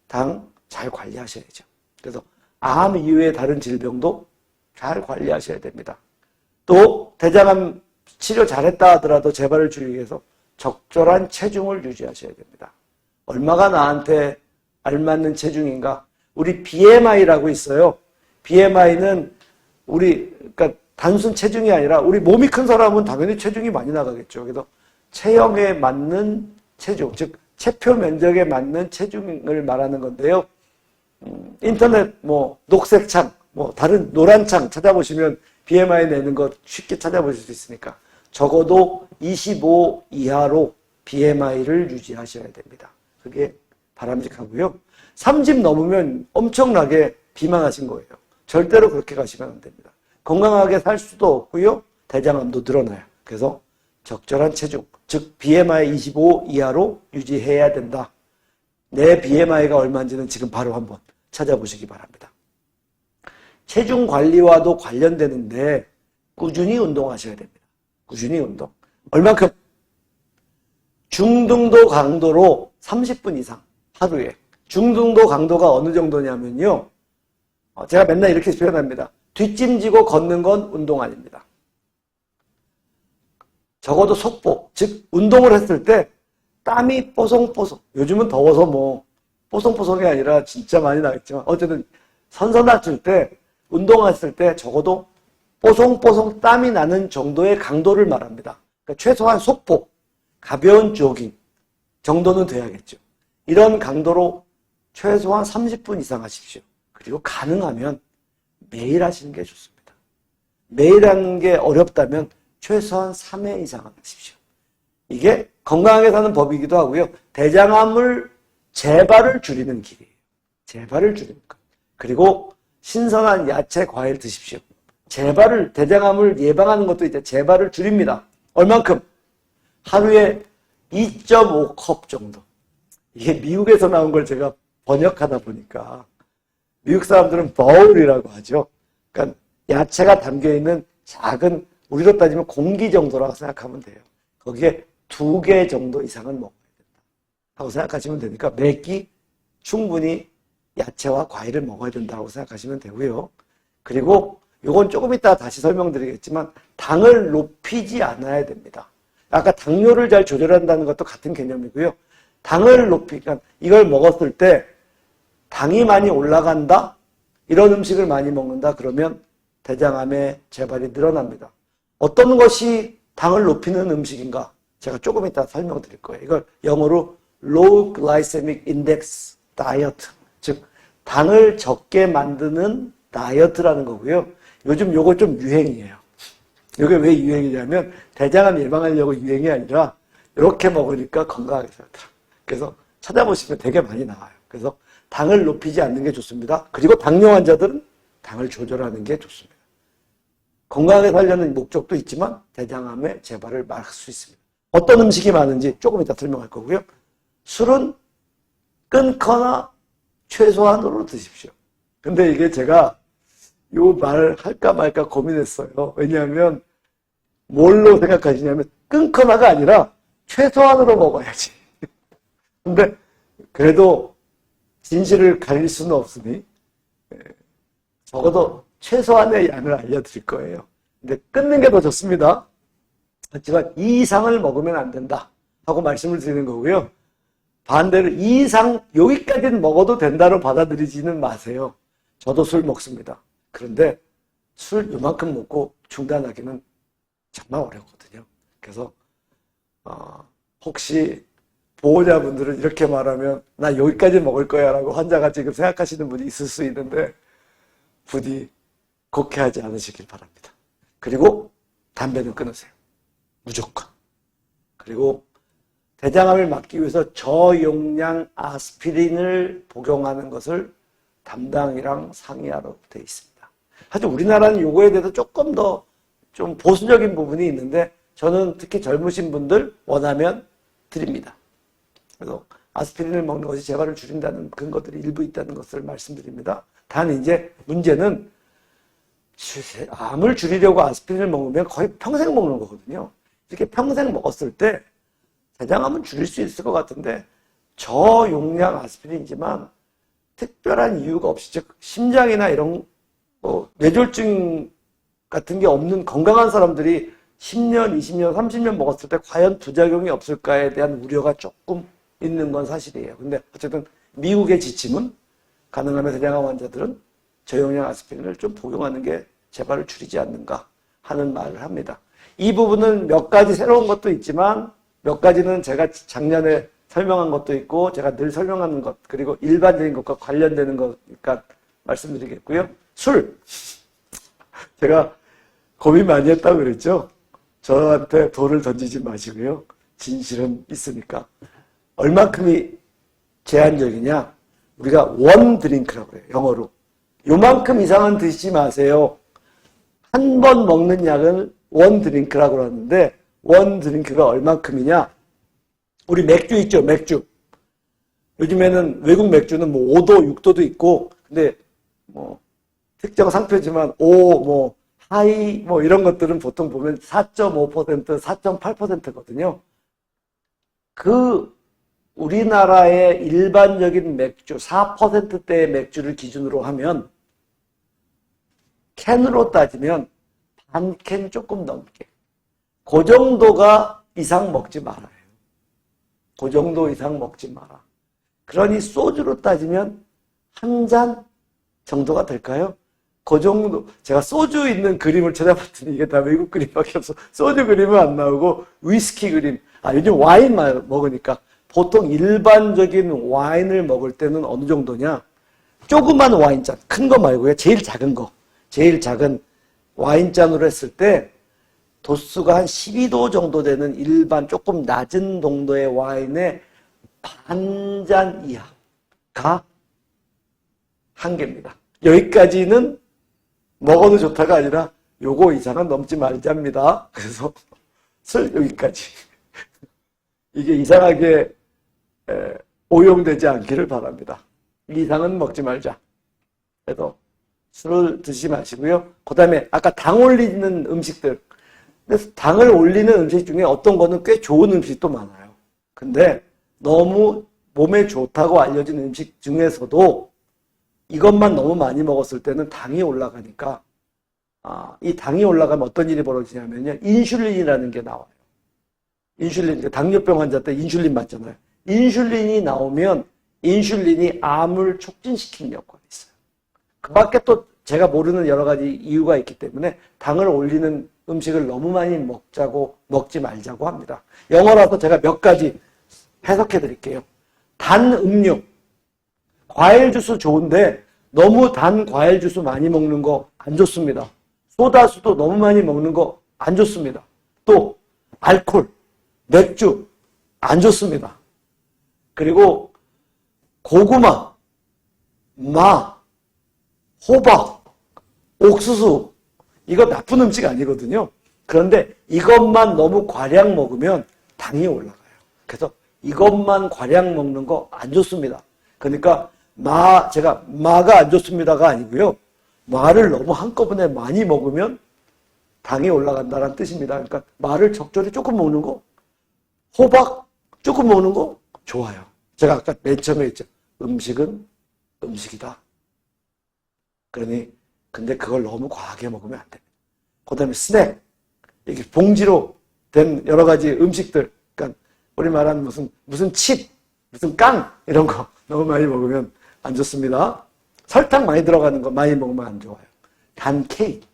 당 잘 관리하셔야죠. 그래서 암 이외의 다른 질병도 잘 관리하셔야 됩니다. 또 대장암 치료 잘했다 하더라도 재발을 줄이기 위해서 적절한 체중을 유지하셔야 됩니다. 얼마가 나한테 알맞는 체중인가? 우리 BMI라고 있어요. BMI는 그러니까 단순 체중이 아니라 우리 몸이 큰 사람은 당연히 체중이 많이 나가겠죠. 그래서 체형에 맞는 체중, 즉 체표 면적에 맞는 체중을 말하는 건데요. 인터넷 녹색 창, 다른 노란 창 찾아보시면 BMI 내는 것 쉽게 찾아보실 수 있으니까 적어도 25 이하로 BMI를 유지하셔야 됩니다. 그게 바람직하고요. 30 넘으면 엄청나게 비만하신 거예요. 절대로 그렇게 가시면 안 됩니다. 건강하게 살 수도 없고요. 대장암도 늘어나요. 그래서 적절한 체중, 즉 BMI 25 이하로 유지해야 된다. 내 BMI가 얼마인지는 지금 바로 한번 찾아보시기 바랍니다. 체중 관리와도 관련되는데 꾸준히 운동하셔야 됩니다. 꾸준히 운동. 얼만큼? 중등도 강도로 30분 이상 하루에. 중등도 강도가 어느 정도냐면요. 제가 맨날 이렇게 표현합니다. 뒷짐지고 걷는 건 운동 아닙니다. 적어도 속보, 즉 운동을 했을 때 땀이 뽀송뽀송. 요즘은 더워서 뽀송뽀송이 아니라 진짜 많이 나겠지만 어쨌든 선선해질 때 운동했을 때 적어도 뽀송뽀송 땀이 나는 정도의 강도를 말합니다. 그러니까 최소한 속보, 가벼운 조깅 정도는 돼야겠죠. 이런 강도로 최소한 30분 이상 하십시오. 그리고 가능하면 매일 하시는 게 좋습니다. 매일 하는 게 어렵다면 최소한 3회 이상은 하십시오. 이게 건강하게 사는 법이기도 하고요. 대장암을 재발을 줄이는 길이에요. 재발을 줄이는 것. 그리고 신선한 야채, 과일 드십시오. 대장암을 예방하는 것도 이제 재발을 줄입니다. 얼만큼? 하루에 2.5컵 정도. 이게 미국에서 나온 걸 제가 번역하다 보니까 미국 사람들은 바울이라고 하죠. 그러니까 야채가 담겨있는 작은, 우리로 따지면 공기 정도라고 생각하면 돼요. 거기에 2개 정도 이상은 먹어야 된다 하고 생각하시면 되니까 매끼 충분히 야채와 과일을 먹어야 된다고 생각하시면 되고요. 그리고 이건 조금 이따 다시 설명드리겠지만 당을 높이지 않아야 됩니다. 아까 당뇨를 잘 조절한다는 것도 같은 개념이고요. 당을 그러니까 이걸 먹었을 때 당이 많이 올라간다? 이런 음식을 많이 먹는다? 그러면 대장암의 재발이 늘어납니다. 어떤 것이 당을 높이는 음식인가? 제가 조금 이따 설명드릴 거예요. 이걸 영어로 Low Glycemic Index Diet, 즉 당을 적게 만드는 다이어트라는 거고요. 요즘 요거 좀 유행이에요. 이게 왜 유행이냐면 대장암 예방하려고 유행이 아니라 이렇게 먹으니까 건강하게 살더라. 그래서 찾아보시면 되게 많이 나와요. 그래서 당을 높이지 않는 게 좋습니다. 그리고 당뇨 환자들은 당을 조절하는 게 좋습니다. 건강하게 살려는 목적도 있지만 대장암의 재발을 막을 수 있습니다. 어떤 음식이 많은지 조금 이따 설명할 거고요. 술은 끊거나 최소한으로 드십시오. 근데 이게 제가 요 말을 할까 말까 고민했어요. 왜냐하면 뭘로 생각하시냐면 끊거나가 아니라 최소한으로 먹어야지. 근데 그래도 진실을 가릴 수는 없으니 적어도 최소한의 양을 알려드릴 거예요. 근데 끊는 게 더 좋습니다. 하지만 이 이상을 먹으면 안 된다 하고 말씀을 드리는 거고요. 반대로 이 이상 여기까지는 먹어도 된다로 받아들이지는 마세요. 저도 술 먹습니다. 그런데 술 요만큼 먹고 중단하기는 정말 어렵거든요. 그래서 혹시 보호자분들은 이렇게 말하면 나 여기까지 먹을 거야 라고 환자가 지금 생각하시는 분이 있을 수 있는데 부디 그렇게 하지 않으시길 바랍니다. 그리고 담배는 끊으세요. 무조건. 그리고 대장암을 막기 위해서 저용량 아스피린을 복용하는 것을 담당이랑 상의하러 되어 있습니다. 하지만 우리나라는 요거에 대해서 조금 더 좀 보수적인 부분이 있는데 저는 특히 젊으신 분들 원하면 드립니다. 그래서 아스피린을 먹는 것이 재발을 줄인다는 근거들이 일부 있다는 것을 말씀드립니다. 단 이제 문제는 암을 줄이려고 아스피린을 먹으면 거의 평생 먹는 거거든요. 이렇게 평생 먹었을 때 대장암은 줄일 수 있을 것 같은데 저용량 아스피린이지만 특별한 이유가 없이 즉 심장이나 이런 뇌졸중 같은 게 없는 건강한 사람들이 10년, 20년, 30년 먹었을 때 과연 부작용이 없을까에 대한 우려가 조금 있는 건 사실이에요. 근데 어쨌든 미국의 지침은 가능하면 대장암 환자들은 저용량 아스피린을 좀 복용하는 게 재발을 줄이지 않는가 하는 말을 합니다. 이 부분은 몇 가지 새로운 것도 있지만 몇 가지는 제가 작년에 설명한 것도 있고 제가 늘 설명하는 것 그리고 일반적인 것과 관련되는 거니까 말씀드리겠고요. 술! 제가 고민 많이 했다고 그랬죠? 저한테 돌을 던지지 마시고요. 진실은 있으니까. 얼만큼이 제한적이냐? 우리가 원 드링크라고 해요. 영어로. 요만큼 이상은 드시지 마세요. 한 번 먹는 약을 원 드링크라고 하는데 원 드링크가 얼만큼이냐? 우리 맥주 있죠, 맥주. 요즘에는 외국 맥주는 뭐 5도, 6도도 있고, 근데 뭐 특정 상표지만 하이 이런 것들은 보통 보면 4.5%, 4.8%거든요. 그 우리나라의 일반적인 맥주 4%대의 맥주를 기준으로 하면 캔으로 따지면 반 캔 조금 넘게. 그 정도가 이상 먹지 말아요. 그 정도 이상 먹지 마라. 그러니 소주로 따지면 한 잔 정도가 될까요? 그 정도. 제가 소주 있는 그림을 찾아봤더니 이게 다 외국 그림밖에 없어. 소주 그림은 안 나오고 위스키 그림. 요즘 와인 먹으니까 보통 일반적인 와인을 먹을 때는 어느 정도냐? 조그만 와인잔, 큰 거 말고요. 제일 작은 거. 제일 작은 와인잔으로 했을 때 도수가 한 12도 정도 되는 일반 조금 낮은 농도의 와인의 반잔 이하가 한계입니다. 여기까지는 먹어도 좋다가 아니라 요거 이상은 넘지 말자입니다. 그래서 술 여기까지. 이게 이상하게 오용되지 않기를 바랍니다. 이 이상은 먹지 말자. 그래서 술을 드시지 마시고요. 그 다음에 아까 당 올리는 음식들. 근데 당을 올리는 음식 중에 어떤 거는 꽤 좋은 음식도 많아요. 근데 너무 몸에 좋다고 알려진 음식 중에서도 이것만 너무 많이 먹었을 때는 당이 올라가니까 이 당이 올라가면 어떤 일이 벌어지냐면요. 인슐린이라는 게 나와요. 인슐린, 당뇨병 환자 때 인슐린 맞잖아요. 인슐린이 나오면 인슐린이 암을 촉진시키는 역할이 있어요. 그 밖에 또 제가 모르는 여러 가지 이유가 있기 때문에 당을 올리는 음식을 너무 많이 먹지 말자고 합니다. 영어라서 제가 몇 가지 해석해 드릴게요. 단 음료, 과일 주스 좋은데 너무 단 과일 주스 많이 먹는 거 안 좋습니다. 소다수도 너무 많이 먹는 거 안 좋습니다. 또 알코올, 맥주 안 좋습니다. 그리고 고구마, 마, 호박, 옥수수 이거 나쁜 음식 아니거든요. 그런데 이것만 너무 과량 먹으면 당이 올라가요. 그래서 이것만 과량 먹는 거 안 좋습니다. 그러니까 제가 마가 안 좋습니다가 아니고요. 마를 너무 한꺼번에 많이 먹으면 당이 올라간다는 뜻입니다. 그러니까 마를 적절히 조금 먹는 거, 호박 조금 먹는 거 좋아요. 제가 아까 맨 처음에 했죠. 음식은 음식이다. 그러니 근데 그걸 너무 과하게 먹으면 안 됩니다. 그 다음에 스낵, 이렇게 봉지로 된 여러 가지 음식들, 그러니까 우리 말하는 무슨 칩, 무슨 깡 이런 거 너무 많이 먹으면 안 좋습니다. 설탕 많이 들어가는 거 많이 먹으면 안 좋아요. 단 케이크,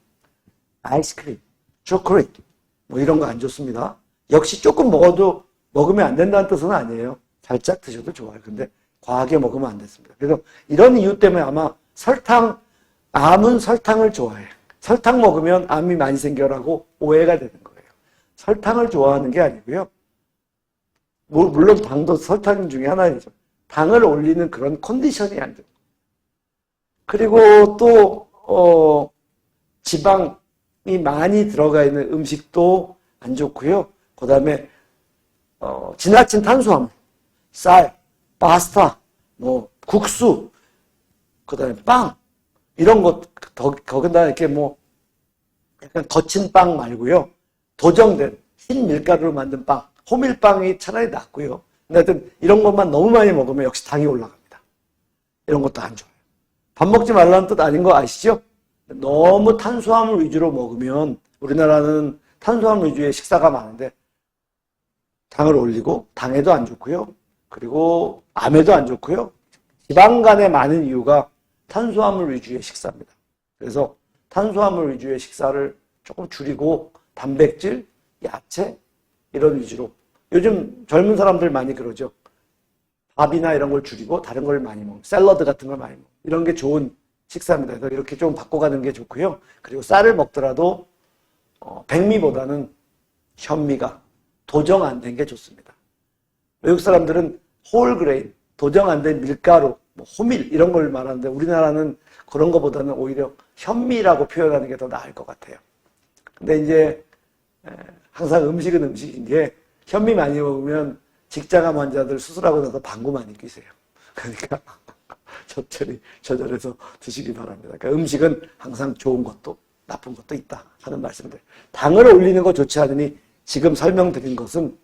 아이스크림, 초콜릿 뭐 이런 거 안 좋습니다. 역시 조금 먹으면 안 된다는 뜻은 아니에요. 살짝 드셔도 좋아요. 근데 과하게 먹으면 안 됐습니다. 그래서 이런 이유 때문에 아마 암은 설탕을 좋아해요. 설탕 먹으면 암이 많이 생겨라고 오해가 되는 거예요. 설탕을 좋아하는 게 아니고요. 물론 당도 설탕 중에 하나이죠. 당을 올리는 그런 컨디션이 안 돼요. 그리고 또 지방이 많이 들어가 있는 음식도 안 좋고요. 그 다음에 지나친 탄수화물, 쌀, 파스타, 뭐 국수, 그 다음에 빵 이런 것 거기다 이렇게 뭐 약간 거친 빵 말고요. 도정된 흰 밀가루로 만든 빵, 호밀빵이 차라리 낫고요. 근데 하여튼 이런 것만 너무 많이 먹으면 역시 당이 올라갑니다. 이런 것도 안 좋아요. 밥 먹지 말라는 뜻 아닌 거 아시죠? 너무 탄수화물 위주로 먹으면 우리나라는 탄수화물 위주의 식사가 많은데 당을 올리고 당에도 안 좋고요. 그리고 암에도 안 좋고요. 지방간에 많은 이유가 탄수화물 위주의 식사입니다. 그래서 탄수화물 위주의 식사를 조금 줄이고 단백질, 야채 이런 위주로 요즘 젊은 사람들 많이 그러죠. 밥이나 이런 걸 줄이고 다른 걸 많이 먹는 샐러드 같은 걸 많이 먹는 이런 게 좋은 식사입니다. 그래서 이렇게 좀 바꿔가는 게 좋고요. 그리고 쌀을 먹더라도 백미보다는 현미가 도정 안 된 게 좋습니다. 외국 사람들은 홀그레인, 도정 안 된 밀가루, 뭐 호밀 이런 걸 말하는데 우리나라는 그런 것보다는 오히려 현미라고 표현하는 게 더 나을 것 같아요. 근데 이제 항상 음식은 음식인 게 현미 많이 먹으면 직장암 환자들 수술하고 나서 방구 많이 끼세요. 그러니까 조절해서 드시기 바랍니다. 그러니까 음식은 항상 좋은 것도 나쁜 것도 있다 하는 말씀들. 당을 올리는 거 좋지 않으니 지금 설명드린 것은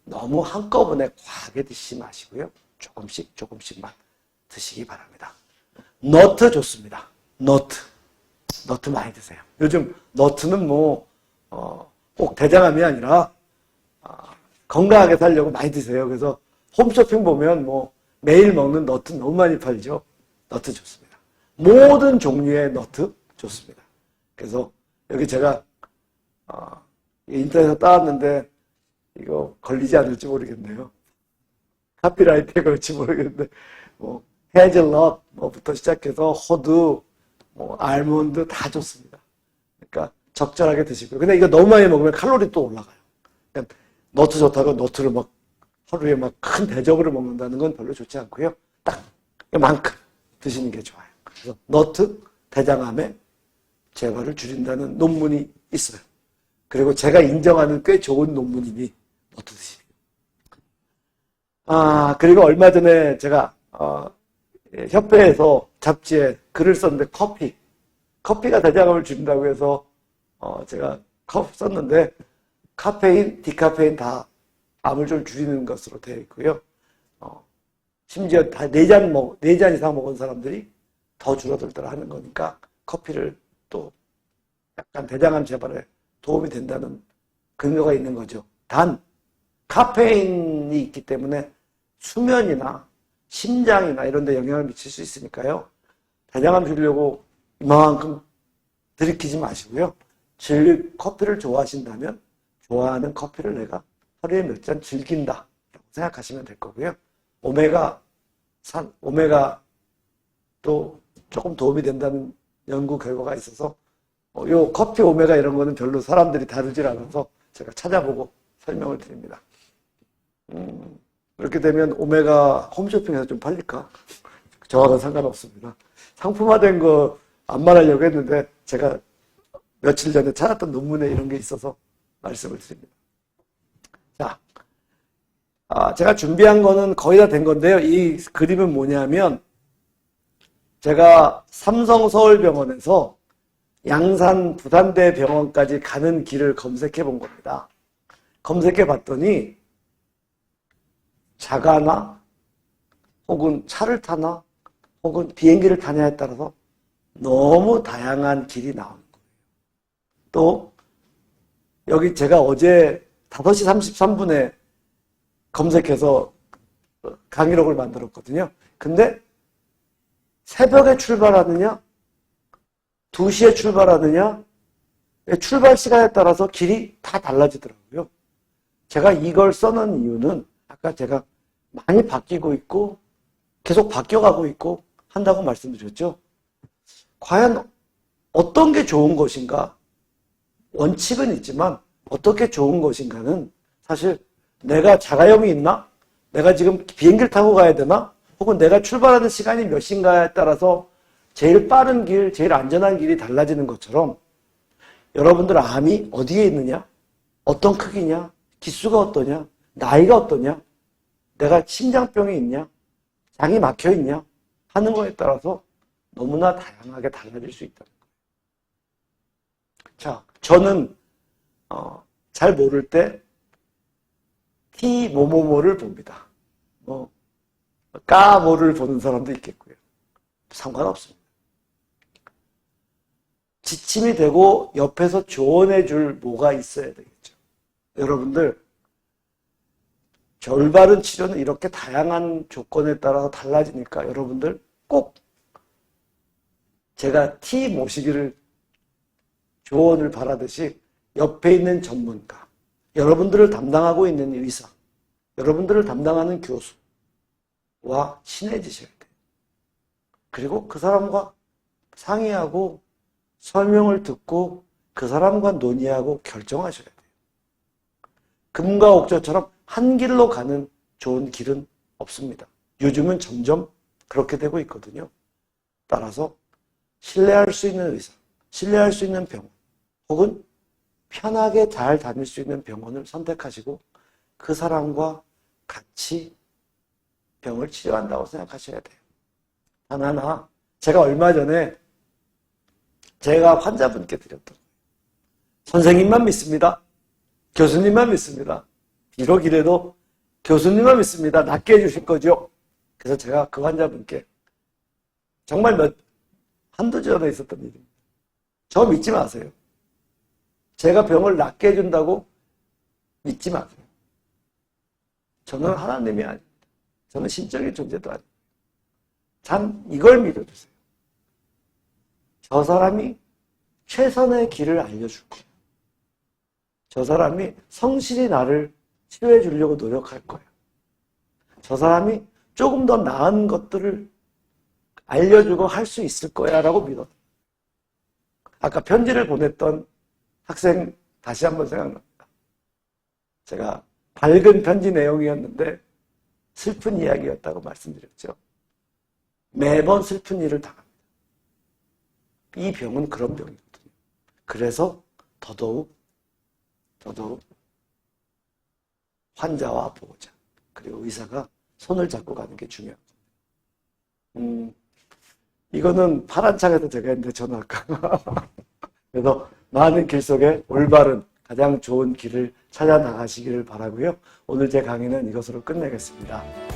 너무 한꺼번에 과하게 드시지 마시고요. 조금씩만 드시기 바랍니다. 너트 좋습니다. 너트 많이 드세요. 요즘 너트는 꼭 대장암이 아니라 건강하게 살려고 많이 드세요. 그래서 홈쇼핑 보면 매일 먹는 너트 너무 많이 팔죠. 너트 좋습니다. 모든 종류의 너트 좋습니다. 그래서 여기 제가 인터넷에서 따왔는데 이거 걸리지 않을지 모르겠네요. 카피라이트에 걸릴지 모르겠는데 헤이즐넛 부터 시작해서 호두, 알몬드 다 좋습니다. 그러니까 적절하게 드시고요. 근데 이거 너무 많이 먹으면 칼로리 또 올라가요. 그러니까 너트 좋다고 너트를 하루에 큰 대접으로 먹는다는 건 별로 좋지 않고요. 딱 이만큼 드시는 게 좋아요. 그래서 너트 대장암의 재발을 줄인다는 논문이 있어요. 그리고 제가 인정하는 꽤 좋은 논문이니 너트 드십시오. 그리고 얼마 전에 제가 협회에서 잡지에 글을 썼는데 커피가 대장암을 줄인다고 해서 제가 썼는데 카페인, 디카페인 다 암을 좀 줄이는 것으로 되어 있고요. 심지어 다 4잔 이상 먹은 사람들이 더 줄어들더라 하는 거니까 커피를 또 약간 대장암 재발에 도움이 된다는 근거가 있는 거죠. 단 카페인이 있기 때문에 수면이나 심장이나 이런 데 영향을 미칠 수 있으니까요. 대장암 줄이려고 이만큼 들이키지 마시고요. 커피를 좋아하신다면 좋아하는 커피를 내가 하루에 몇 잔 즐긴다 라고 생각하시면 될 거고요. 오메가 또 조금 도움이 된다는 연구 결과가 있어서 요 커피 오메가 이런 거는 별로 사람들이 다루질 않아서 제가 찾아보고 설명을 드립니다. 이렇게 되면 오메가 홈쇼핑에서 좀 팔릴까? 저와는 상관없습니다. 상품화된 거 안 말하려고 했는데 제가 며칠 전에 찾았던 논문에 이런 게 있어서 말씀을 드립니다. 자, 제가 준비한 거는 거의 다 된 건데요. 이 그림은 뭐냐면 제가 삼성서울병원에서 양산 부산대 병원까지 가는 길을 검색해 본 겁니다. 검색해 봤더니 자가나 혹은 차를 타나 혹은 비행기를 타냐에 따라서 너무 다양한 길이 나오는 거예요. 또 여기 제가 어제 5시 33분에 검색해서 강의록을 만들었거든요. 근데 새벽에 출발하느냐 2시에 출발하느냐 출발 시간에 따라서 길이 다 달라지더라고요. 제가 이걸 써놓은 이유는 아까 제가 많이 바뀌고 있고 계속 바뀌어가고 있고 한다고 말씀드렸죠. 과연 어떤 게 좋은 것인가? 원칙은 있지만 어떻게 좋은 것인가는 사실 내가 자가용이 있나? 내가 지금 비행기를 타고 가야 되나? 혹은 내가 출발하는 시간이 몇 시인가에 따라서 제일 빠른 길, 제일 안전한 길이 달라지는 것처럼 여러분들 암이 어디에 있느냐? 어떤 크기냐? 기수가 어떠냐? 나이가 어떠냐? 내가 심장병이 있냐? 장이 막혀 있냐? 하는 거에 따라서 너무나 다양하게 달라질 수 있다는 거예요. 자, 저는 잘 모를 때 T 뭐뭐뭐를 봅니다. 까뭐를 보는 사람도 있겠고요. 상관없습니다. 지침이 되고 옆에서 조언해 줄 뭐가 있어야 되겠죠. 여러분들 올바른 치료는 이렇게 다양한 조건에 따라서 달라지니까 여러분들 꼭 제가 T 모시기를 조언을 바라듯이 옆에 있는 전문가, 여러분들을 담당하고 있는 의사, 여러분들을 담당하는 교수와 친해지셔야 돼요. 그리고 그 사람과 상의하고 설명을 듣고 그 사람과 논의하고 결정하셔야 돼요. 금과 옥조처럼 한 길로 가는 좋은 길은 없습니다. 요즘은 점점 그렇게 되고 있거든요. 따라서 신뢰할 수 있는 의사, 신뢰할 수 있는 병원, 혹은 편하게 잘 다닐 수 있는 병원을 선택하시고 그 사람과 같이 병을 치료한다고 생각하셔야 돼요. 단 하나, 제가 얼마 전에 제가 환자분께 드렸던 선생님만 믿습니다. 교수님만 믿습니다. 비록 이래도 교수님만 믿습니다. 낫게 해주실 거죠? 그래서 제가 그 환자분께 정말 한두 전에 있었던 일입니다. 저 믿지 마세요. 제가 병을 낫게 해준다고 믿지 마세요. 저는 하나님이 아닙니다. 저는 신적인 존재도 아닙니다. 참 이걸 믿어주세요. 저 사람이 최선의 길을 알려줄 거예요. 저 사람이 성실히 나를 치료해 주려고 노력할 거예요. 저 사람이 조금 더 나은 것들을 알려주고 할 수 있을 거야 라고 믿어요. 아까 편지를 보냈던 학생 다시 한번 생각납니다. 제가 밝은 편지 내용이었는데 슬픈 이야기였다고 말씀드렸죠. 매번 슬픈 일을 당합니다. 이 병은 그런 병이거든요. 그래서 더더욱 환자와 보호자 그리고 의사가 손을 잡고 가는 게 중요합니다. 이거는 파란 창에서 제가 했는데 저는 아까 그래서 많은 길 속에 올바른 가장 좋은 길을 찾아 나가시기를 바라고요. 오늘 제 강의는 이것으로 끝내겠습니다.